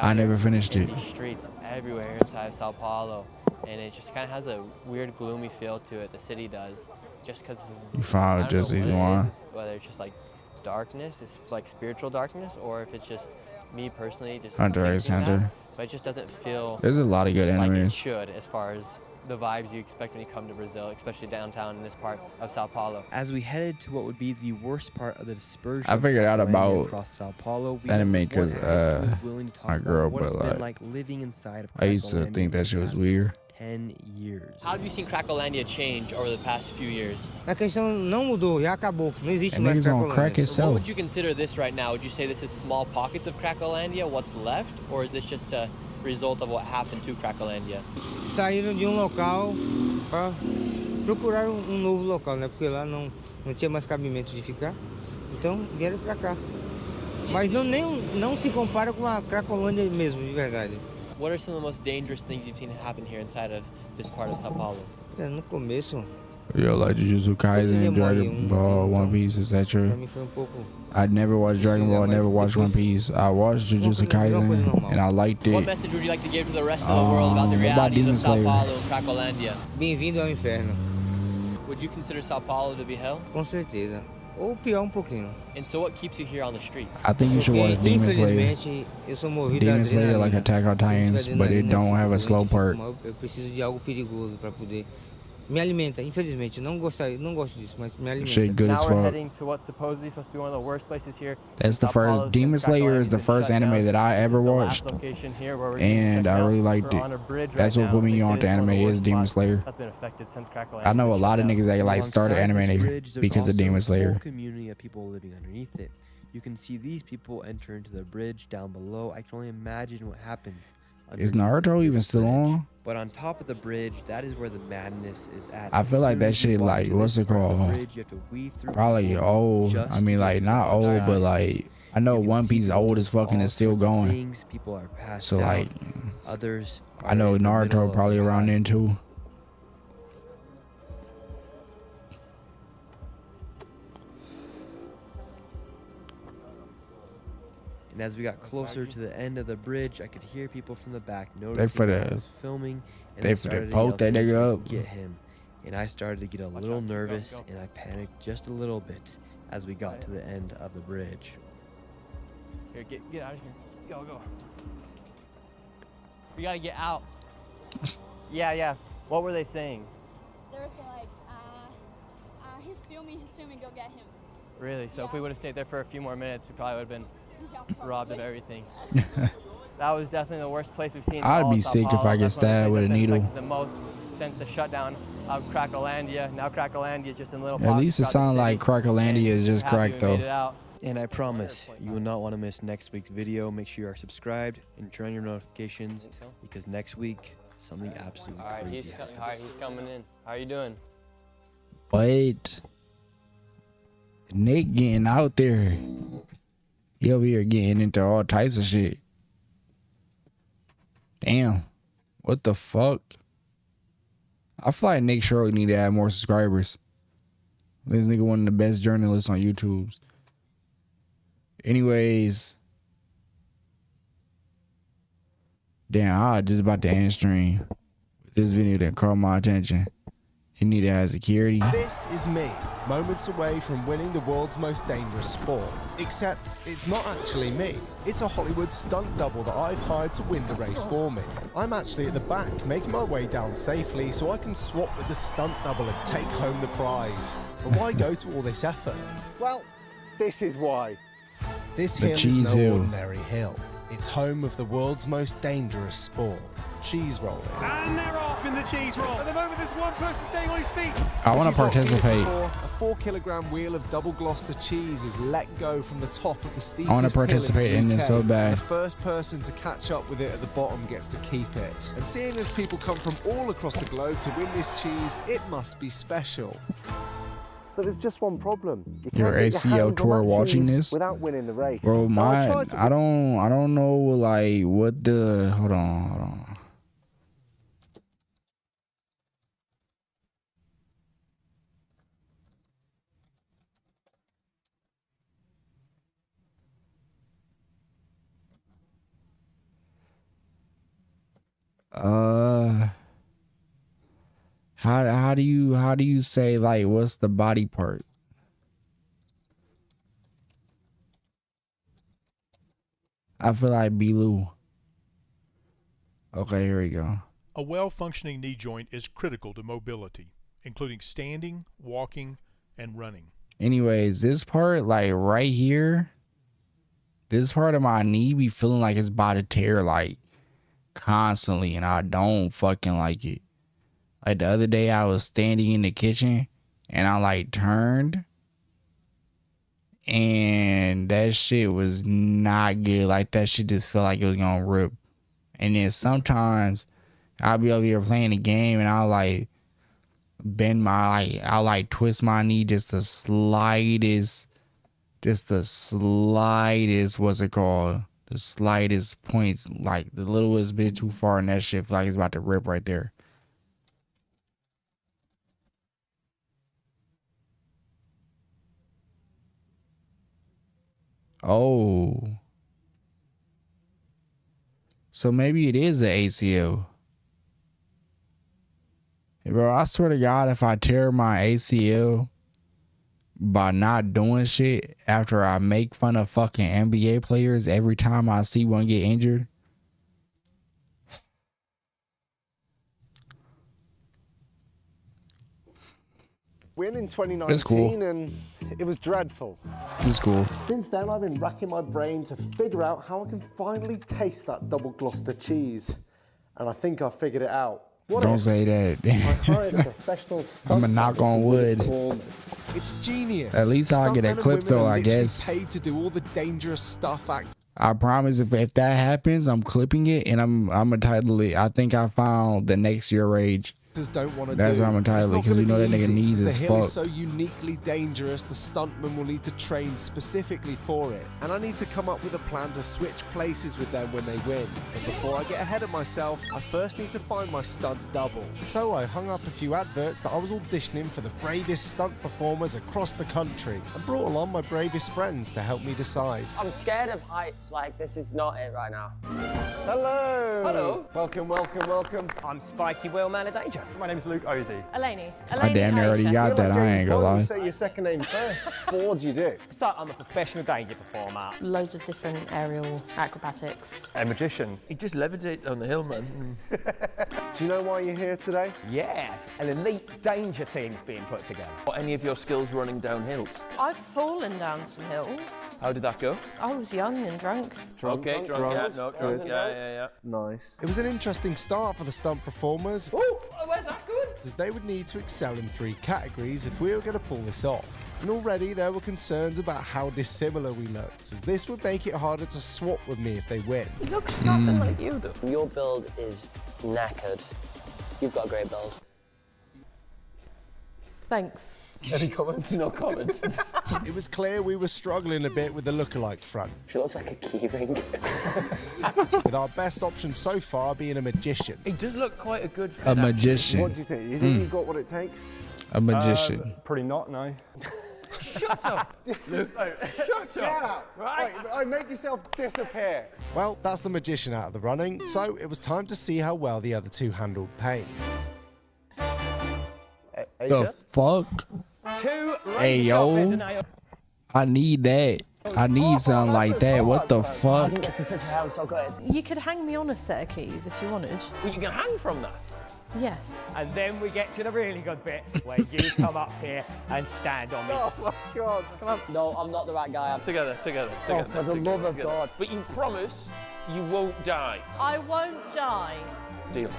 I never finished it. These streets everywhere inside of Sao Paulo, and it just kind of has a weird, gloomy feel to it. The city does, just because. You found just these one. Whether it's just like darkness, it's like spiritual darkness, or if it's just me personally just. Hunter x thinking Hunter. that, but it just doesn't feel. There's a lot of good like it animes. should, as far as the vibes you expect when you come to Brazil, especially downtown in this part of Sao Paulo. As we headed to what would be the worst part of the dispersion, I figured out about across Sao Paulo, anime because my girl, but like living inside of I used to think that shit was weird. 10 years. How have you seen Cracolandia change over the past few years? A questão não mudou, já acabou. Não existe That mais nigga's gonna crack Cracolândia. himself. What would you consider this right now? Would you say this is small pockets of Cracolandia, what's left, or is this just a result of what happened to Cracolandia? Saíram de local para procurar novo local, né? Porque lá não tinha mais cabimento de ficar. Então vieram para cá. Mas não se compara com a Cracolândia mesmo, de verdade. What are some of the most dangerous things you've seen happen here inside of this part of Sao Paulo? No começo Yeah, like Jujutsu Kaisen, Dragon Ball, One Piece, is that true? I never watched Dragon Ball, I never watched One Piece. I watched Jujutsu Kaisen and I liked it. What message would you like to give to the rest of the world about the realities of Sao Paulo and Cracolândia? Bem-vindo ao inferno. Would you consider Sao Paulo to be hell? Com certeza. Ou pior pouquinho. And so what keeps you here on the streets? I think you should watch Demon Slayer. Demon Slayer like Attack on Titans, but it don't have a slow part. Eu preciso de algo perigoso para poder me alimenta. Infelizmente, não gosto disso, mas me alimenta. Shit good as Now we're fuck. heading to what's supposedly supposed to be one of the worst places here. That's the first. Demon Slayer is the first anime that I ever watched, and I really liked it. That's what put me on to anime is Demon Slayer. I know a lot of niggas that like started anime because of Demon Slayer. Whole community of people living underneath it. You can see these people enter into the bridge down below. I can only imagine what happens. Is Naruto even still on? But on top of the bridge, that is where the madness is at. I feel like that shit, like, what's it called? Probably old. I mean, like, not old, but like, I know One Piece old as fucking is still going. People are passed So like, others. I know Naruto probably around then too. And as we got closer to the end of the bridge, I could hear people from the back They noticing that I was filming. And they started to poke yell that things nigga so up. they could get him. And I started to get a little nervous, and I panicked just a little bit as we got to the end of the bridge. Here, get out of here. Go. We gotta get out. Yeah. What were they saying? They were saying like, he's filming, go get him. Really? So if we would have stayed there for a few more minutes, we probably would have been robbed of everything. That was definitely the worst place we've seen. I'd be sick if I get stabbed with a needle. The most since the shutdown of Cracolândia. Now Cracolândia is just in little. At least it sounds like Cracolândia is just crack though. And I promise you will not want to miss next week's video. Make sure you are subscribed and turn on your notifications because next week something absolutely crazy. All right, he's coming in. How are you doing? Wait. Nick getting out there. He over here getting into all types of shit. Damn. What the fuck? I feel like Nick surely need to add more subscribers. This nigga one of the best journalists on YouTube. Anyways. Damn, I was just about to end stream. This video didn't caught my attention. He need to have security. This is me, moments away from winning the world's most dangerous sport. Except it's not actually me. It's a Hollywood stunt double that I've hired to win the race for me. I'm actually at the back, making my way down safely so I can swap with the stunt double and take home the prize. But why go to all this effort? Well, this is why. This hill is no ordinary hill. It's home of the world's most dangerous sport, cheese rolling. And they're off in the cheese roll. At the moment, there's one person staying on his feet. I want to participate. A 4-kilogram wheel of double Gloucester cheese is let go from the top of the steepest I want to participate in this so bad. The first person to catch up with it at the bottom gets to keep it. And seeing as people come from all across the globe to win this cheese, it must be special. But there's just one problem. Your ACL tour watching this? Without winning the race. Bro, I don't know like what the hold on. How do you say like what's the body part? I feel like Bilou. Okay, here we go. A well-functioning knee joint is critical to mobility, including standing, walking, and running. Anyways, this part like right here, this part of my knee be feeling like it's about to tear like constantly, and I don't fucking like it. Like the other day I was standing in the kitchen and I like turned and that shit was not good. Like that shit just felt like it was gonna rip. And then sometimes I'll be over here playing the game and I'll like bend my I'll like twist my knee just the slightest what's it called? The slightest point, like the littlest bit too far, and that shit feel like it's about to rip right there. Oh. So maybe it is the ACL. Bro, I swear to God, if I tear my ACL by not doing shit after I make fun of fucking NBA players every time I see one get injured. Win in 2019 It's cool. and it was dreadful. It's cool. Since then, I've been racking my brain to figure out how I can finally taste that double Gloucester cheese. And I think I've figured it out. What Don't if say that. I hired a professional stunt I'm gonna knock on wood. It's genius. At least I'll get a Stuntmen and clip women though, are I literally guess. paid to do all the dangerous stuff. I promise if that happens, I'm clipping it and I'm gonna title it. I think I found the next year rage. Don't want to That's do. what I'm gonna title it, It's not because you know gonna that be nigga easy, needs 'cause as the hill fuck. is so uniquely dangerous, the stuntman will need to train specifically for it. And I need to come up with a plan to switch places with them when they win. But before I get ahead of myself, I first need to find my stunt double. So I hung up a few adverts that I was auditioning for the bravest stunt performers across the country and brought along my bravest friends to help me decide. I'm scared of heights. Like, this is not it right now. Hello. Hello. Welcome, welcome, welcome. I'm Spiky Whaleman of Danger. My name's Luke Ozy. Eleni. I damn near already got that. I ain't gonna Why don't lie. you say your second name first? What do you do? So I'm a professional danger performer. Loads of different aerial acrobatics. A magician. He just levitates on the hill, man. Do you know why you're here today? Yeah, an elite danger team's being put together. Are any of your skills running down hills? I've fallen down some hills. How did that go? I was young and drunk. Drunk, yeah, drunk, yeah. Nice. It was an interesting start for the stunt performers. Oh, where's that good? As they would need to excel in 3 categories if we were going to pull this off. And already there were concerns about how dissimilar we looked, as this would make it harder to swap with me if they win. He looks nothing like you, though. Your build is knackered. You've got a great build. Thanks. Any comments? No comments. It was clear we were struggling a bit with the lookalike front, She looks like a keyring. with our best option so far being a magician. He does look quite a good A magician. What do you think? You think you've got what it takes? A magician. Pretty not, no. Shut up! Luke. Shut Get up! out! Right? Wait, make yourself disappear. Well, that's the magician out of the running, so it was time to see how well the other 2 handled pain. The fuck? 2 Hey yo, I need that. I need something like that. What the fuck? You could hang me on a set of keys if you wanted. Well, you can hang from that. Yes. And then we get to the really good bit, where you come up here and stand on me. Oh my God. Come on. No, I'm not the right guy. Together. Oh, for the love of God. But you promise you won't die. I won't die. Deal.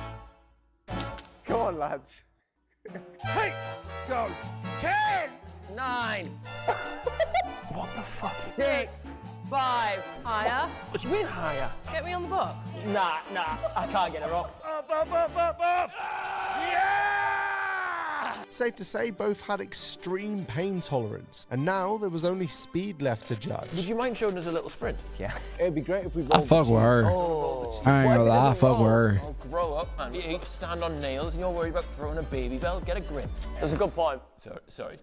Come on, lads. Hey, go. 10, 9. What the fuck? 6, 5. Higher. What do you mean higher? Get me on the box. Nah, I can't get her up. Off. Yeah! Safe to say, both had extreme pain tolerance, and now there was only speed left to judge. Would you mind showing us a little sprint? Yeah. It'd be great if we I fuck with her. Oh. I ain't gonna lie, I fuck with her. Oh, grow up, man. You each stand on nails and you're worried about throwing a baby bell. Get a grip. That's a good point. Sorry.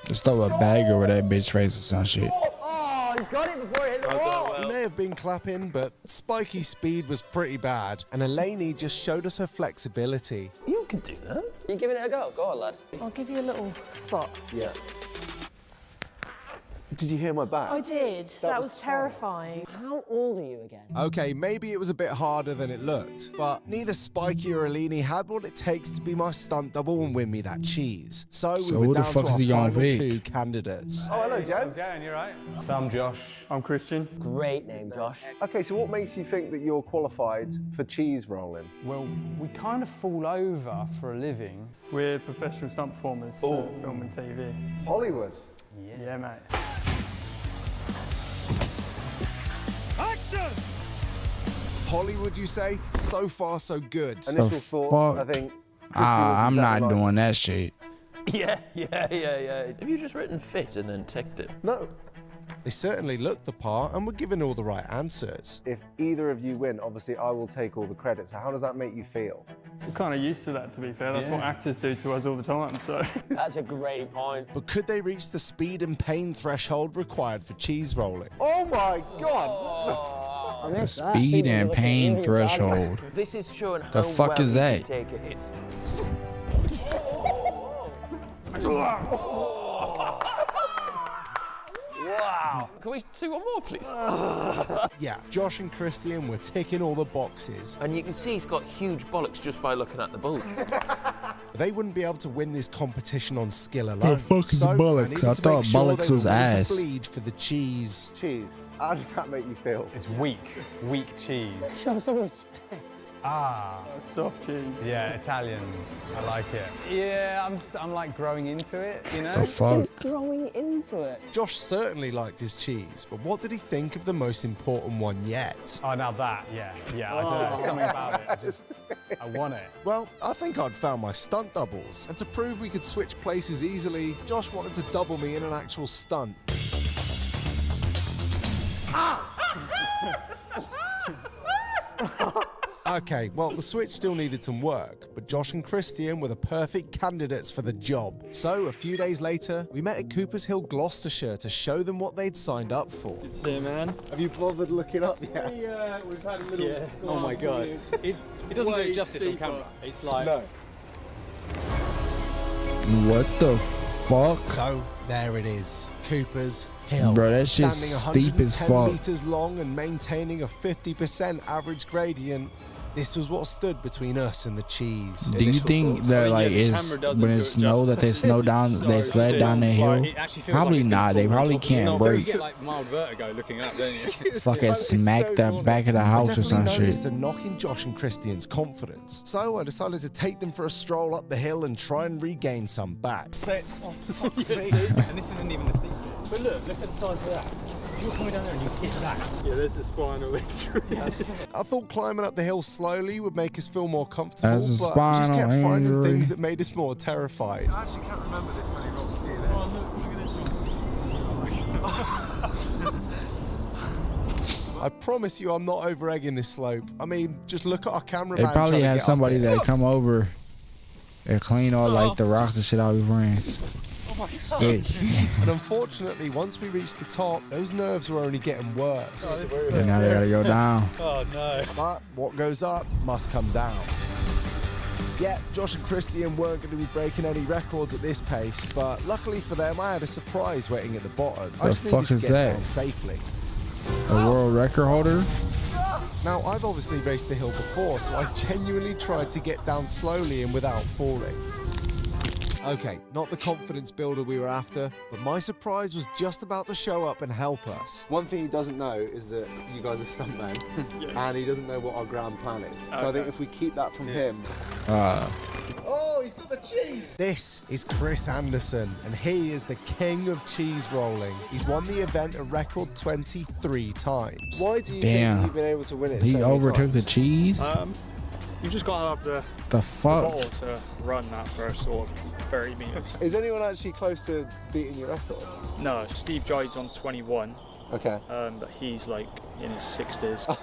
Just throw a bag over that bitch face or some shit. Oh, you got it before it hit the wall. We may have been clapping, but Spiky's speed was pretty bad, and Eleni just showed us her flexibility. You can do that. You giving it a go? Go on, lad. I'll give you a little spot. Yeah. Did you hear my back? I did. That was terrifying. How old are you again? Okay, maybe it was a bit harder than it looked, but neither Spiky or Eleni had what it takes to be my stunt double and win me that cheese. So we were who the down fuck to is our he gonna final pick? 2 candidates. Oh, hello, Jazz. Dan, you right? So I'm Josh. I'm Christian. Great name, Josh. Okay, so what makes you think that you're qualified for cheese rolling? Well, we kind of fall over for a living. We're professional stunt performers for film and TV. Hollywood? Yeah, mate. Hollywood, you say? So far, so good. Initial The thoughts, fuck? I think. I'm not doing that shit. Yeah. Have you just written fit and then ticked it? No. They certainly looked the part and were given all the right answers. If either of you win, obviously I will take all the credit. So how does that make you feel? We're kind of used to that, to be fair. That's what actors do to us all the time, so. That's a great point. But could they reach the speed and pain threshold required for cheese rolling? Oh my God! The speed and pain threshold. This is showing The how fuck well is you that? can take a hit. Wow. Can we do one more, please? Yeah, Josh and Christian were ticking all the boxes. And you can see he's got huge bollocks just by looking at the bull. They wouldn't be able to win this competition on skill alone. The fuck is so bollocks? I thought bollocks was ass. To bleed for the cheese. Cheese. How does that make you feel? It's weak cheese. Show some respect. Ah. Soft cheese. Yeah, Italian. I like it. Yeah, I'm like growing into it, you know? The fuck? Growing into it. Josh certainly liked his cheese, but what did he think of the most important one yet? Oh, now that, yeah, I don't know, something about it, I want it. Well, I think I'd found my stunt doubles. And to prove we could switch places easily, Josh wanted to double me in an actual stunt. Okay, well, the switch still needed some work, but Josh and Christian were the perfect candidates for the job. So, a few days later, we met at Coopers Hill, Gloucestershire to show them what they'd signed up for. See, man. Have you bothered looking up yet? Yeah, we've had a little... Yeah. Oh my God. It doesn't do it justice on camera. It's like... No. What the fuck? So, there it is. Coopers Hill. Bro, that shit's Standing steep as 110 fuck. meters long and maintaining a 50% average gradient. This was what stood between us and the cheese. Do you think that like it's when it snow that they snow down, they sled down the hill? Probably not. They probably can't break. You get like mild vertigo looking up, don't you? Fucking smack the back of the house or some I noticed shit. the knock in Josh and Christian's confidence. So I decided to take them for a stroll up the hill and try and regain some back. And this isn't even the steep bit. But look at the size of that. If you're coming down there and you hit that. Yeah, there's the spinal injury. I thought climbing up the hill slowly would make us feel more comfortable, That's a but we just kept spinal finding injury. things that made us more terrified. I actually can't remember this many rocks here. Oh, look at this one. I promise you I'm not over-egging this slope. I mean, just look at our They cameraman. probably trying to had get up somebody there. that come over and clean all like the rocks and shit out of friends. Oh my God. Sick. And unfortunately, once we reached the top, those nerves were only getting worse. And now they gotta go down. Oh no. But what goes up must come down. Yeah, Josh and Christian weren't going to be breaking any records at this pace, but luckily for them, I had a surprise waiting at the bottom. I The just fuck needed to is get that? down safely. A world record holder? Now, I've obviously raced the hill before, so I genuinely tried to get down slowly and without falling. Okay, not the confidence builder we were after, but my surprise was just about to show up and help us. One thing he doesn't know is that you guys are stuntmen, and he doesn't know what our grand plan is. So I think if we keep that from him... Oh, he's got the cheese! This is Chris Anderson, and he is the king of cheese rolling. He's won the event a record 23 times. Why do you Damn. think you've been able to win it He so many overtook times? the cheese? You just got up the fuck? bottle to run that first sort of 30 metres. Is anyone actually close to beating your record? No, Steve Jide's on 21. Okay. But he's like in his 60s.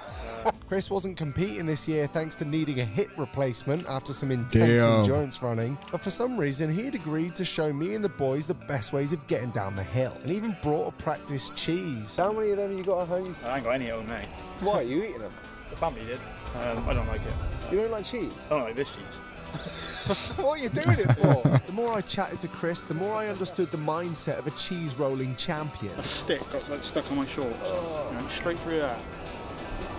Chris wasn't competing this year thanks to needing a hip replacement after some intense Damn. endurance running, but for some reason he had agreed to show me and the boys the best ways of getting down the hill, and even brought a practice cheese. How many of them you got at home? I ain't got any at home, mate. Why are you eating them? The family did. I don't like it. You don't like cheese? I don't like this cheese. What are you doing it for? The more I chatted to Chris, the more I understood the mindset of a cheese rolling champion. A stick got like stuck on my shorts. You know, straight through that.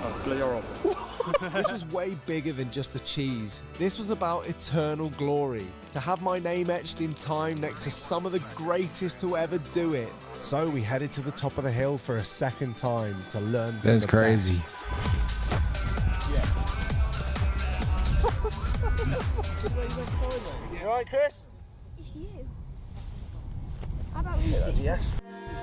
Oh, bloody horrible. This was way bigger than just the cheese. This was about eternal glory. To have my name etched in time next to some of the greatest to ever do it. So we headed to the top of the hill for a second time to learn from That's the crazy. best. You alright, Chris? It's you. How about we? That's a yes.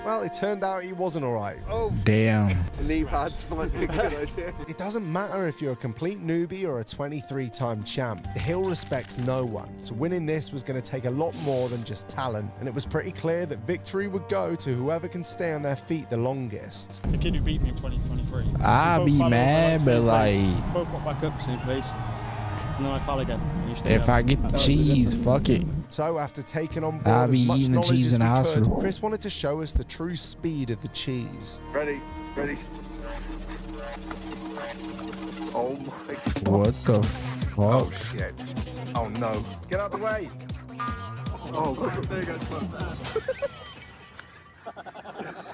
Well, it turned out he wasn't alright. Oh, damn. Knee pads might be a good idea. It doesn't matter if you're a complete newbie or a 23-time champ. The hill respects no one, so winning this was going to take a lot more than just talent, and it was pretty clear that victory would go to whoever can stay on their feet the longest. The kid who beat me in 2023. I'd be mad, but like... Both got back up same place. And then I fell again. If I get the cheese, fuck it. So after taking on board I'll be as much eating the knowledge cheese as in the we hospital. could, Chris wanted to show us the true speed of the cheese. Ready. Oh my god. What the fuck? Oh shit. Oh no. Get out of the way. Oh, there you go.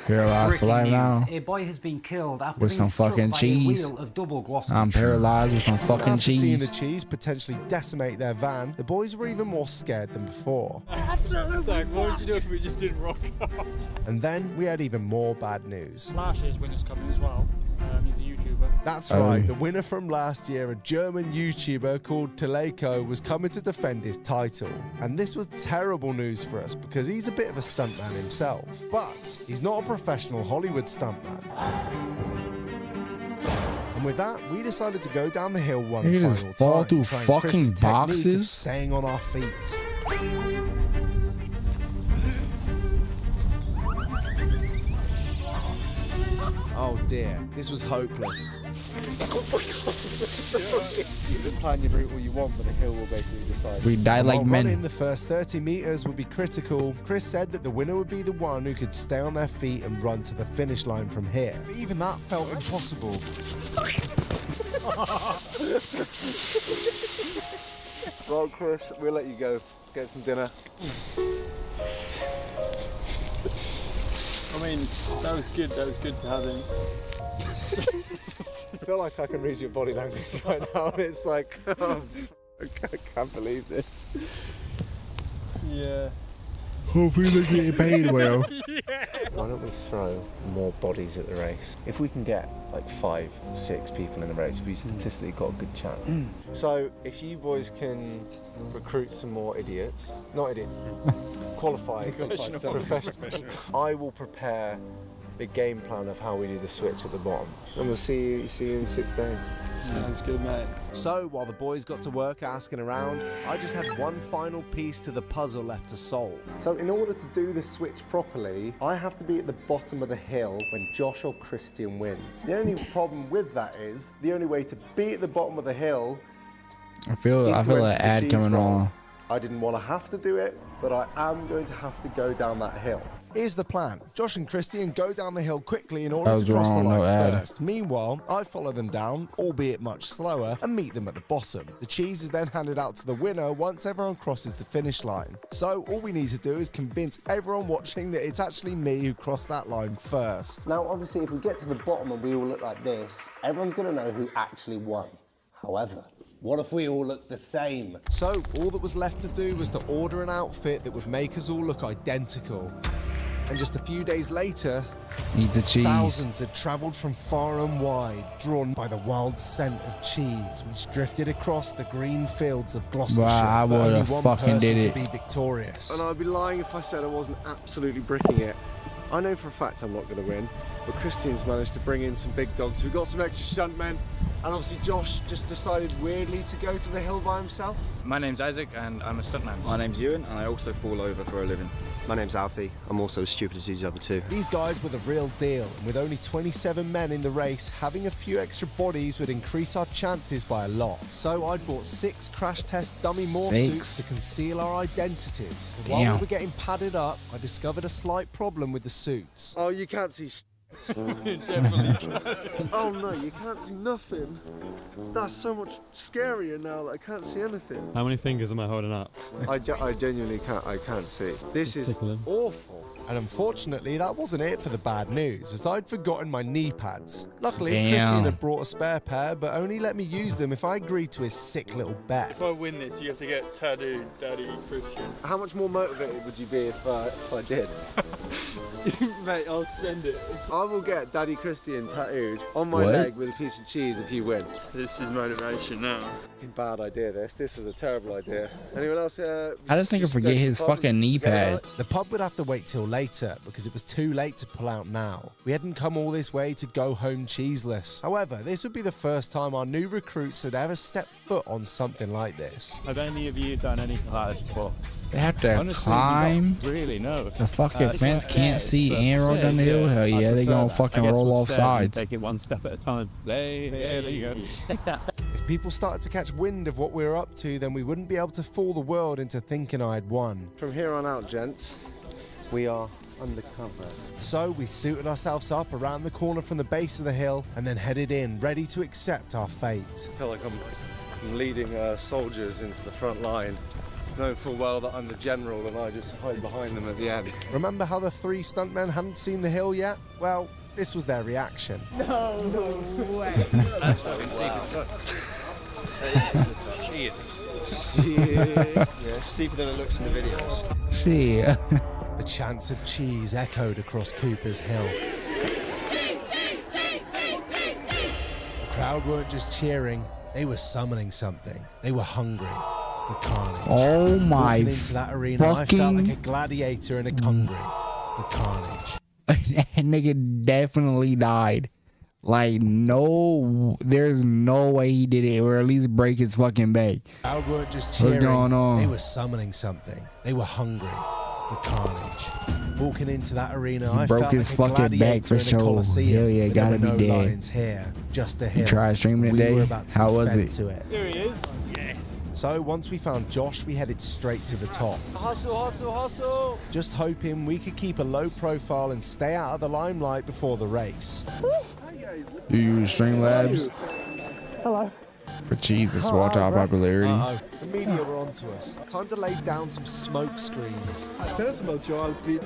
Paralyzed for life now. A boy has been killed after with some fucking cheese. I'm paralyzed with some fucking After seeing cheese. the cheese potentially decimate their van, the boys were even more scared than before. Zach, what would you do if we just didn't rock up? And then we had even more bad news. Last year's winner's coming as well. He's a YouTuber. That's right, the winner from last year, a German YouTuber called Teleko, was coming to defend his title. And this was terrible news for us because he's a bit of a stuntman himself. But he's not a professional Hollywood stuntman. And with that, we decided to go down the hill one Look at final this time. fall through trying fucking Chris's technique of boxes. staying on our feet. Oh dear, this was hopeless. You can plan your route all you want, but the hill will basically decide. We died like While men. running the first 30 meters would be critical, Chris said that the winner would be the one who could stay on their feet and run to the finish line from here. But even that felt impossible. Well, Chris, we'll let you go. Get some dinner. I mean, that was good. That was good to have him. I feel like I can read your body language right now. It's like, oh, I can't believe this. Yeah. Hopefully they're getting paid well. Why don't we throw more bodies at the race? If we can get like 5, 6 people in the race, we statistically got a good chance. So if you boys can recruit some more idiots, not idiots, qualified, professional, I will prepare the game plan of how we do the switch at the bottom. And we'll see you in 6 days. Sounds good, mate. So while the boys got to work asking around, I just had one final piece to the puzzle left to solve. So in order to do this switch properly, I have to be at the bottom of the hill when Josh or Christian wins. The only problem with that is, the only way to be at the bottom of the hill I feel an ad coming on. I didn't want to have to do it, but I am going to have to go down that hill. Here's the plan. Josh and Christian go down the hill quickly in order That was to cross wrong, the no line ad. first. Meanwhile, I follow them down, albeit much slower, and meet them at the bottom. The cheese is then handed out to the winner once everyone crosses the finish line. So all we need to do is convince everyone watching that it's actually me who crossed that line first. Now, obviously, if we get to the bottom and we all look like this, everyone's going to know who actually won. However, what if we all look the same? So all that was left to do was to order an outfit that would make us all look identical. And just a few days later, Eat the cheese. thousands had travelled from far and wide, drawn by the wild scent of cheese, which drifted across the green fields of Gloucestershire. Wow, I But only would've one fucking person did could it. be victorious. And I'd be lying if I said I wasn't absolutely bricking it. I know for a fact I'm not going to win, but Christian's managed to bring in some big dogs. We've got some extra stuntmen, and obviously Josh just decided weirdly to go to the hill by himself. My name's Isaac and I'm a stuntman. My name's Ewan and I also fall over for a living. My name's Alfie. I'm also as stupid as these other two. These guys were the real deal, and with only 27 men in the race, having a few extra bodies would increase our chances by a lot. So I bought 6 crash test dummy morph 6? suits to conceal our identities. And while Damn. we were getting padded up, I discovered a slight problem with the suits. Oh, you can't see Definitely. Oh no, you can't see nothing. That's so much scarier now that I can't see anything. How many fingers am I holding up? I genuinely can't see. This is awful. And unfortunately, that wasn't it for the bad news, as I'd forgotten my knee pads. Luckily, Damn. Christian had brought a spare pair, but only let me use them if I agreed to his sick little bet. If I win this, you have to get tattooed, Daddy Christian. How much more motivated would you be if I did? Mate, I'll send it. I will get Daddy Christian tattooed on my What? leg with a piece of cheese if you win. This is motivation now. Bad idea, this was a terrible idea. Anyone else? I just think I forget his fucking knee pads. The pub would have to wait till later because it was too late to pull out now. We hadn't come all this way to go home cheeseless. However, this would be the first time our new recruits had ever stepped foot on something like this. Have any of you done anything like this before? They have to Honestly, climb really no. the fucking fence, can't see, and roll down the hill. Hell yeah, they gonna fucking roll off sides. Take it one step at a time. There you go. If people started to catch wind of what we were up to, then we wouldn't be able to fool the world into thinking I'd won. From here on out, gents, we are undercover. So we suited ourselves up around the corner from the base of the hill and then headed in, ready to accept our fate. I feel like I'm leading soldiers into the front line, knowing full well that I'm the general and I just hide behind them at the end. Remember how the 3 stuntmen hadn't seen the hill yet? Well, this was their reaction. No way. That's fucking steep as fuck. Shit. Yeah, steeper than it looks in the videos. Shit. The chants of cheese echoed across Cooper's Hill. The crowd weren't just cheering, they were summoning something. They were hungry for carnage. Oh my Walking into that arena, I fucking... felt like a gladiator and hungry for carnage. That nigga definitely died. Like, no, there's no way he did it, or at least break his fucking back. Crowd weren't just cheering, what's going on? They were summoning something. They were hungry for carnage. Walking into that arena, He I broke felt his like a fucking back gladiator for in a sure. Coliseum, Hell yeah, but gotta there were be no dead. lions here, just a hill. You tried streaming We today? were about to How be was fed it? to it. Here he is. Yes. So once we found Josh, we headed straight to the top. Hustle, hustle, hustle. Just hoping we could keep a low profile and stay out of the limelight before the race. You use Streamlabs Hello. for cheese and small top popularity. Uh-oh, the media were onto us. Time to lay down some smoke screens. Tell us about your outfit.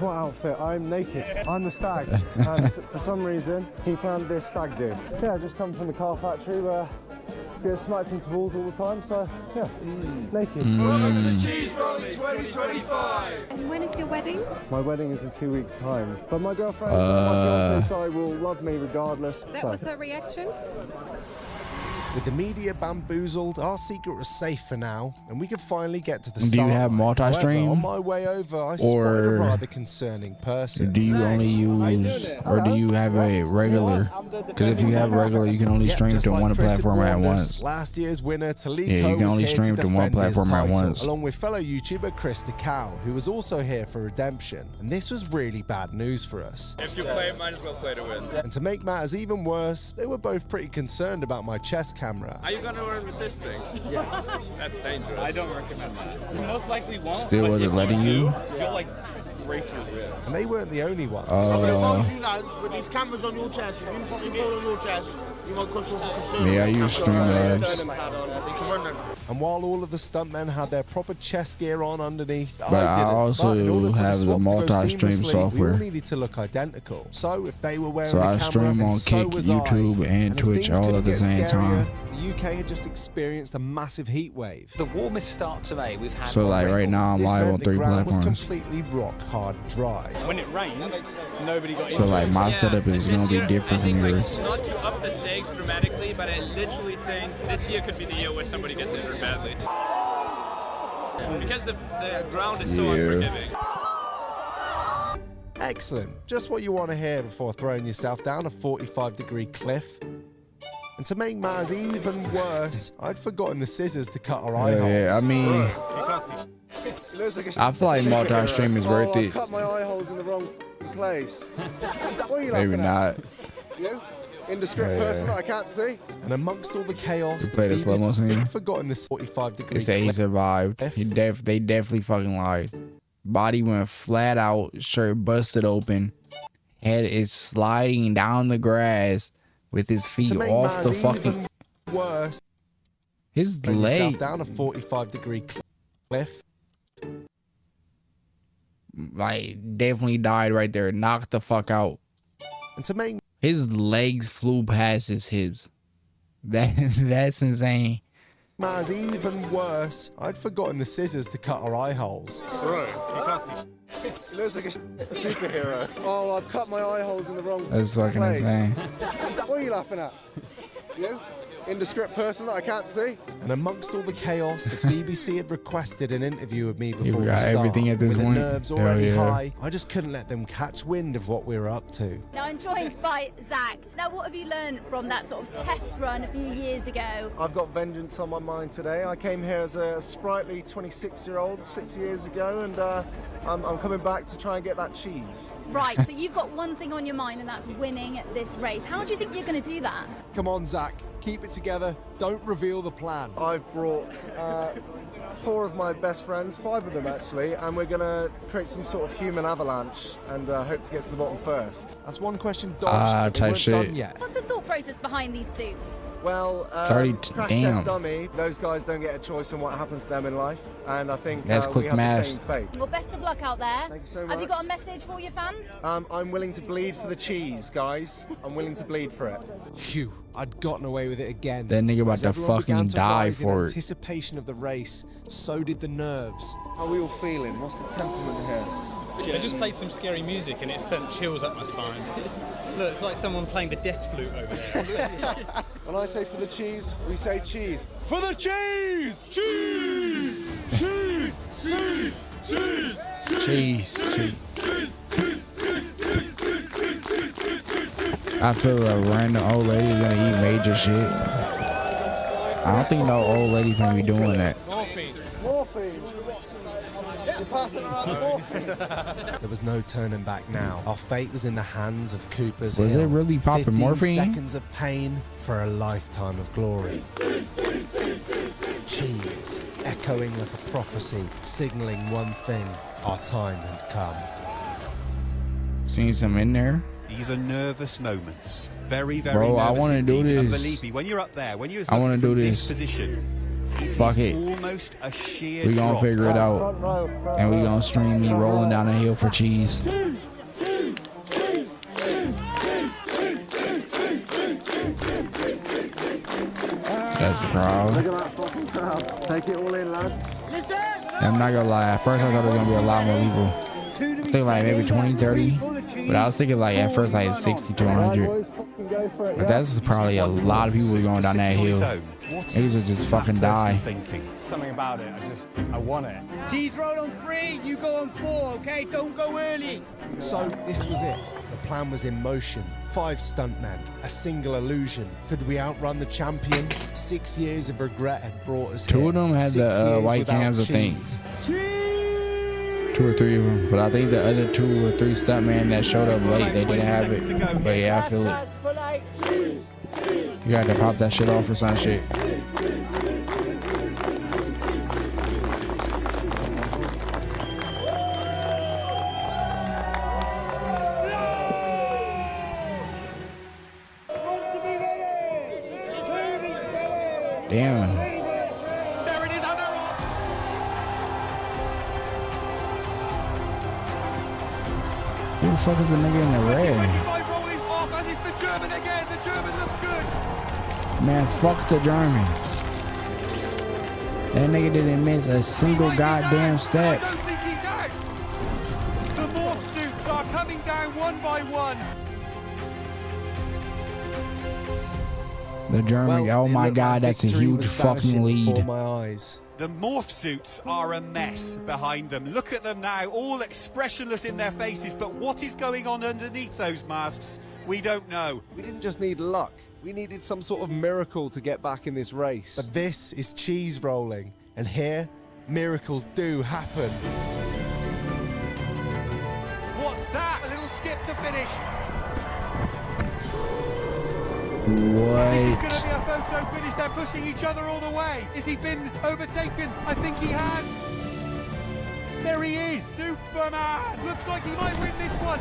What outfit? I'm naked. I'm the stag. And for some reason, he planned this stag do. Yeah, I just come from the car factory where I get smacked into walls all the time, so yeah, naked. Welcome to Cheese Rolls 2025. And when is your wedding? My wedding is in 2 weeks' time, but my girlfriend, my fiance, sorry, will love me regardless. That was her reaction? With the media bamboozled, our secret was safe for now, and we could finally get to the Do you start have line. multi-stream? However, on my way over, I spotted a Or rather concerning person. do you only use, or do you have a regular? Because if you have regular, you can only Yeah, stream just to like one Chris had platform at warned us, once. Last year's winner, Taliko, Yeah, you can was only here stream to to one defend his platform at title, once. along with fellow YouTuber Chris the Cow, who was also here for redemption. And this was really bad news for us. If you play, might as well play to win. And to make matters even worse, they were both pretty concerned about my chest camera. Are you gonna run with this thing? Yes. That's dangerous. I don't recommend that. You most likely won't. Still but wasn't if letting you? You'll like break your rib. And they weren't the only ones. You lads, with these cameras on your chest, if you fucking fall on your chest, you might cause yourself concern. Yeah, I use Streamlabs. And while all of the stuntmen had their proper chest gear on underneath, But I didn't. also But in order for have the swap to go multi-stream seamlessly, software. We all needed to look identical. So if they were wearing So the I camera, stream then on so Kick, was I. YouTube, and if Twitch things all couldn't at the get same scarier, time. The UK had just experienced a massive heat wave. The warmest start to May we've had. So like right now I'm This live meant on the 3 ground was platforms. completely rock hard dry. When it rained, nobody got So like my setup is gonna be different from yours. Not to up the stakes dramatically, but I literally think this year could be the year where somebody gets injured badly. Because the ground is so unforgiving. Excellent. Just what you want to hear before throwing yourself down a 45-degree cliff. And to make matters even worse, I'd forgotten the scissors to cut our eye holes. Yeah, I mean, I feel like multi-stream is worth I it. cut my eye holes in the wrong place. What are you Maybe laughing at? not. You? Indiscreet Yeah. person that I can't see? And amongst all the chaos, You play the slow-mo scene? I'd forgotten this 45-degree They say he cliff. survived. They definitely fucking lied. Body went flat out, shirt busted open. Head is sliding down the grass with his feet To make off the matters fucking. even worse, His throw yourself leg. down a 45-degree cliff. Like definitely died right there. Knocked the fuck out. And to make His legs flew past his hips. That's insane. Maz, even worse, I'd forgotten the scissors to cut our eye holes. Bro, you can't see He looks like a superhero. Oh, I've cut my eye holes in the wrong That's fucking place. insane. What are you laughing at? You? Indiscreet person that I can't see? And amongst all the chaos, the BBC had requested an interview with me before we got start. everything at this With point. the nerves Hell already yeah. high, I just couldn't let them catch wind of what we were up to. Now I'm joined by Zach. Now what have you learned from that sort of test run a few years ago? I've got vengeance on my mind today. I came here as a sprightly 26-year-old 6 years ago, and I'm coming back to try and get that cheese. Right, so you've got one thing on your mind, and that's winning this race. How do you think you're going to do that? Come on, Zach, keep it together. Don't reveal the plan. I've brought 4 of my best friends, 5 of them actually, and we're going to create some sort of human avalanche and hope to get to the bottom first. That's one question dodged. Type weren't shit. done yet. What's the thought process behind these suits? Well, 30 crash damn. test dummy, those guys don't get a choice on what happens to them in life, and I think That's quick we have math. the same fate. Well, best of luck out there. Thank you so Have you much. got a message for your fans? I'm willing to bleed for the cheese, guys. I'm willing to bleed for it. Phew, I'd gotten away with it again. That nigga about As to everyone fucking began to die rise for in it. anticipation of the race, so did the nerves. How are we all feeling? What's the temperament here? They just played some scary music and it sent chills up my spine. Look, it's like someone playing the death flute over there. When I say for the cheese, we say cheese. For the cheese! Cheese! Cheese! Cheese! Cheese! Cheese. I feel a random old lady is gonna eat major shit. I don't think no old lady gonna be doing that. Morphine! Morphine! You're passing around morphine! There was no turning back now. Our fate was in the hands of Cooper's Was Hill. it really popping 15 morphine? seconds of pain for a lifetime of glory. Cheese, echoing like a prophecy, signalling one thing: our time had come. Seen some in there. These are nervous moments. Very, very Bro, nervous I wanna do indeed. And this. believe me, when you're up there, when you're I wanna do this. position, Fuck it. almost a sheer We gonna drop. figure it out. And we gonna stream me rolling down the hill for cheese. That's the crowd. Look at that fucking crowd. Take it all in, lads. I'm not gonna lie, at first I thought there was gonna be a lot more people. I think like maybe 20, 30. But I was thinking like at first like 60 to 100. But that's probably a lot of people going down that hill. Niggas will just fucking die. Something about it, I want it. Cheese roll on 3, you go on 4, okay? Don't go early. So this was it. The plan was in motion. 5 stuntmen, a single illusion. Could we outrun the champion? 6 years of regret had brought us here. 2 of them had 6 the years white without cams, I think. cheese. 2 or 3 of them. But I think the other 2 or 3 stuntmen that showed up late, they didn't have it. But yeah, I feel it. You got to pop that shit off or some shit. Damn. Who the fuck is the nigga in the red? And it's the German again. The German looks good. Man, fuck the German. That nigga didn't miss a single goddamn step. I don't think he's out. The morph suits are coming down one by one. The German, Well, oh it my looked god, like that's a victory huge was fucking vanishing lead. before my eyes. The morph suits are a mess behind them. Look at them now, all expressionless in their faces, but what is going on underneath those masks, we don't know. We didn't just need luck. We needed some sort of miracle to get back in this race. But this is cheese rolling, and here, miracles do happen. What's that? A little skip to finish. This is going What? to be a photo finish. They're pushing each other all the way. Has he been overtaken? I think he has. There he is, Superman. Looks like he might win this one.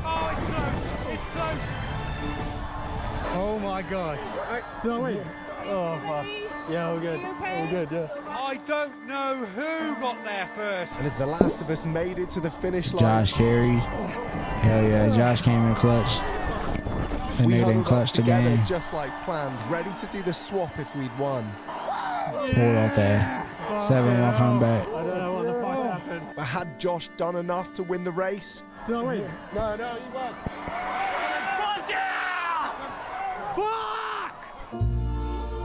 Oh, it's close. It's close. Oh my god. No, wait. Oh, fuck. Yeah, all good. All good, yeah. I don't know who got there first. And as the last of us made it to the finish line, Josh carried. Hell yeah, Josh came in clutch. And we they didn't huddled up clutch the together game. just like planned, ready to do the swap if we'd won. pulled off that 7-1 comeback. I don't know what the fuck happened. But had Josh done enough to win the race? No, wait. No, you won. Fuck yeah! Fuck!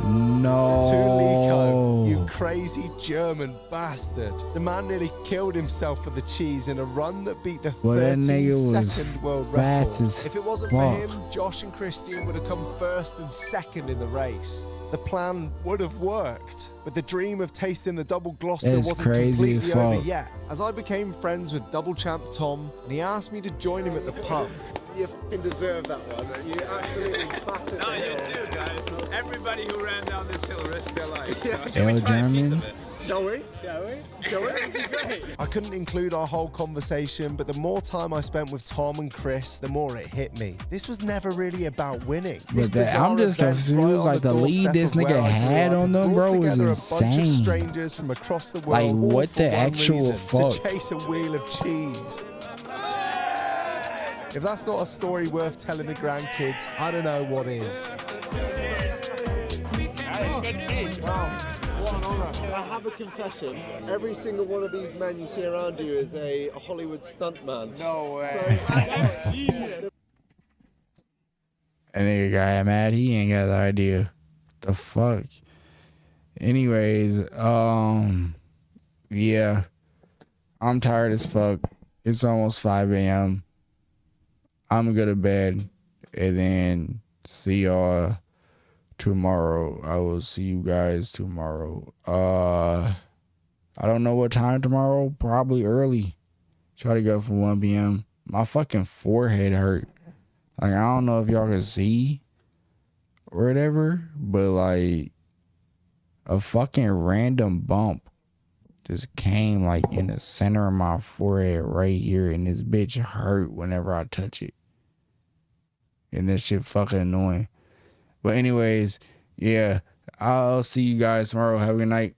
No. To Lico, you crazy German bastard. The man nearly killed himself for the cheese in a run that beat the Well, that nigga was 13-second world fast record. as If it wasn't fuck. for him, Josh and Christian would have come first and second in the race. The plan would have worked, but the dream of tasting the double Gloucester It's wasn't crazy as completely over fuck. yet. As I became friends with double champ Tom, and he asked me to join him at the pub. You fucking deserve that one. You absolutely battered No, the you hill. do, guys. Everybody who ran down this hill risked their life. Yeah. Shall we Yo, try a piece German. of it? Shall we? Shall we? That'd be great. I couldn't include our whole conversation, but the more time I spent with Tom and Chris, the more it hit me. This was never really about winning. This But that, I'm bizarre just event confused. right on Like the lead doorstep this of where nigga I grew had up on them, brought bro, was together a bunch of insane. strangers from across the world, Like, all what for the one actual reason, fuck? to chase a wheel of cheese. If that's not a story worth telling the grandkids, I don't know what is. Wow. What an honour. I have a confession. Every single one of these men you see around you is a Hollywood stuntman. No way. So, And nigga got mad. He ain't got the idea. The fuck. Anyways, yeah. I'm tired as fuck. It's almost 5 a.m. I'm gonna go to bed and then see y'all tomorrow. I will see you guys tomorrow. I don't know what time tomorrow. Probably early. Try to go for 1 p.m. My fucking forehead hurt. Like, I don't know if y'all can see or whatever, but like a fucking random bump just came like in the center of my forehead right here, and this bitch hurt whenever I touch it. And this shit fucking annoying. But anyways, yeah, I'll see you guys tomorrow. Have a good night.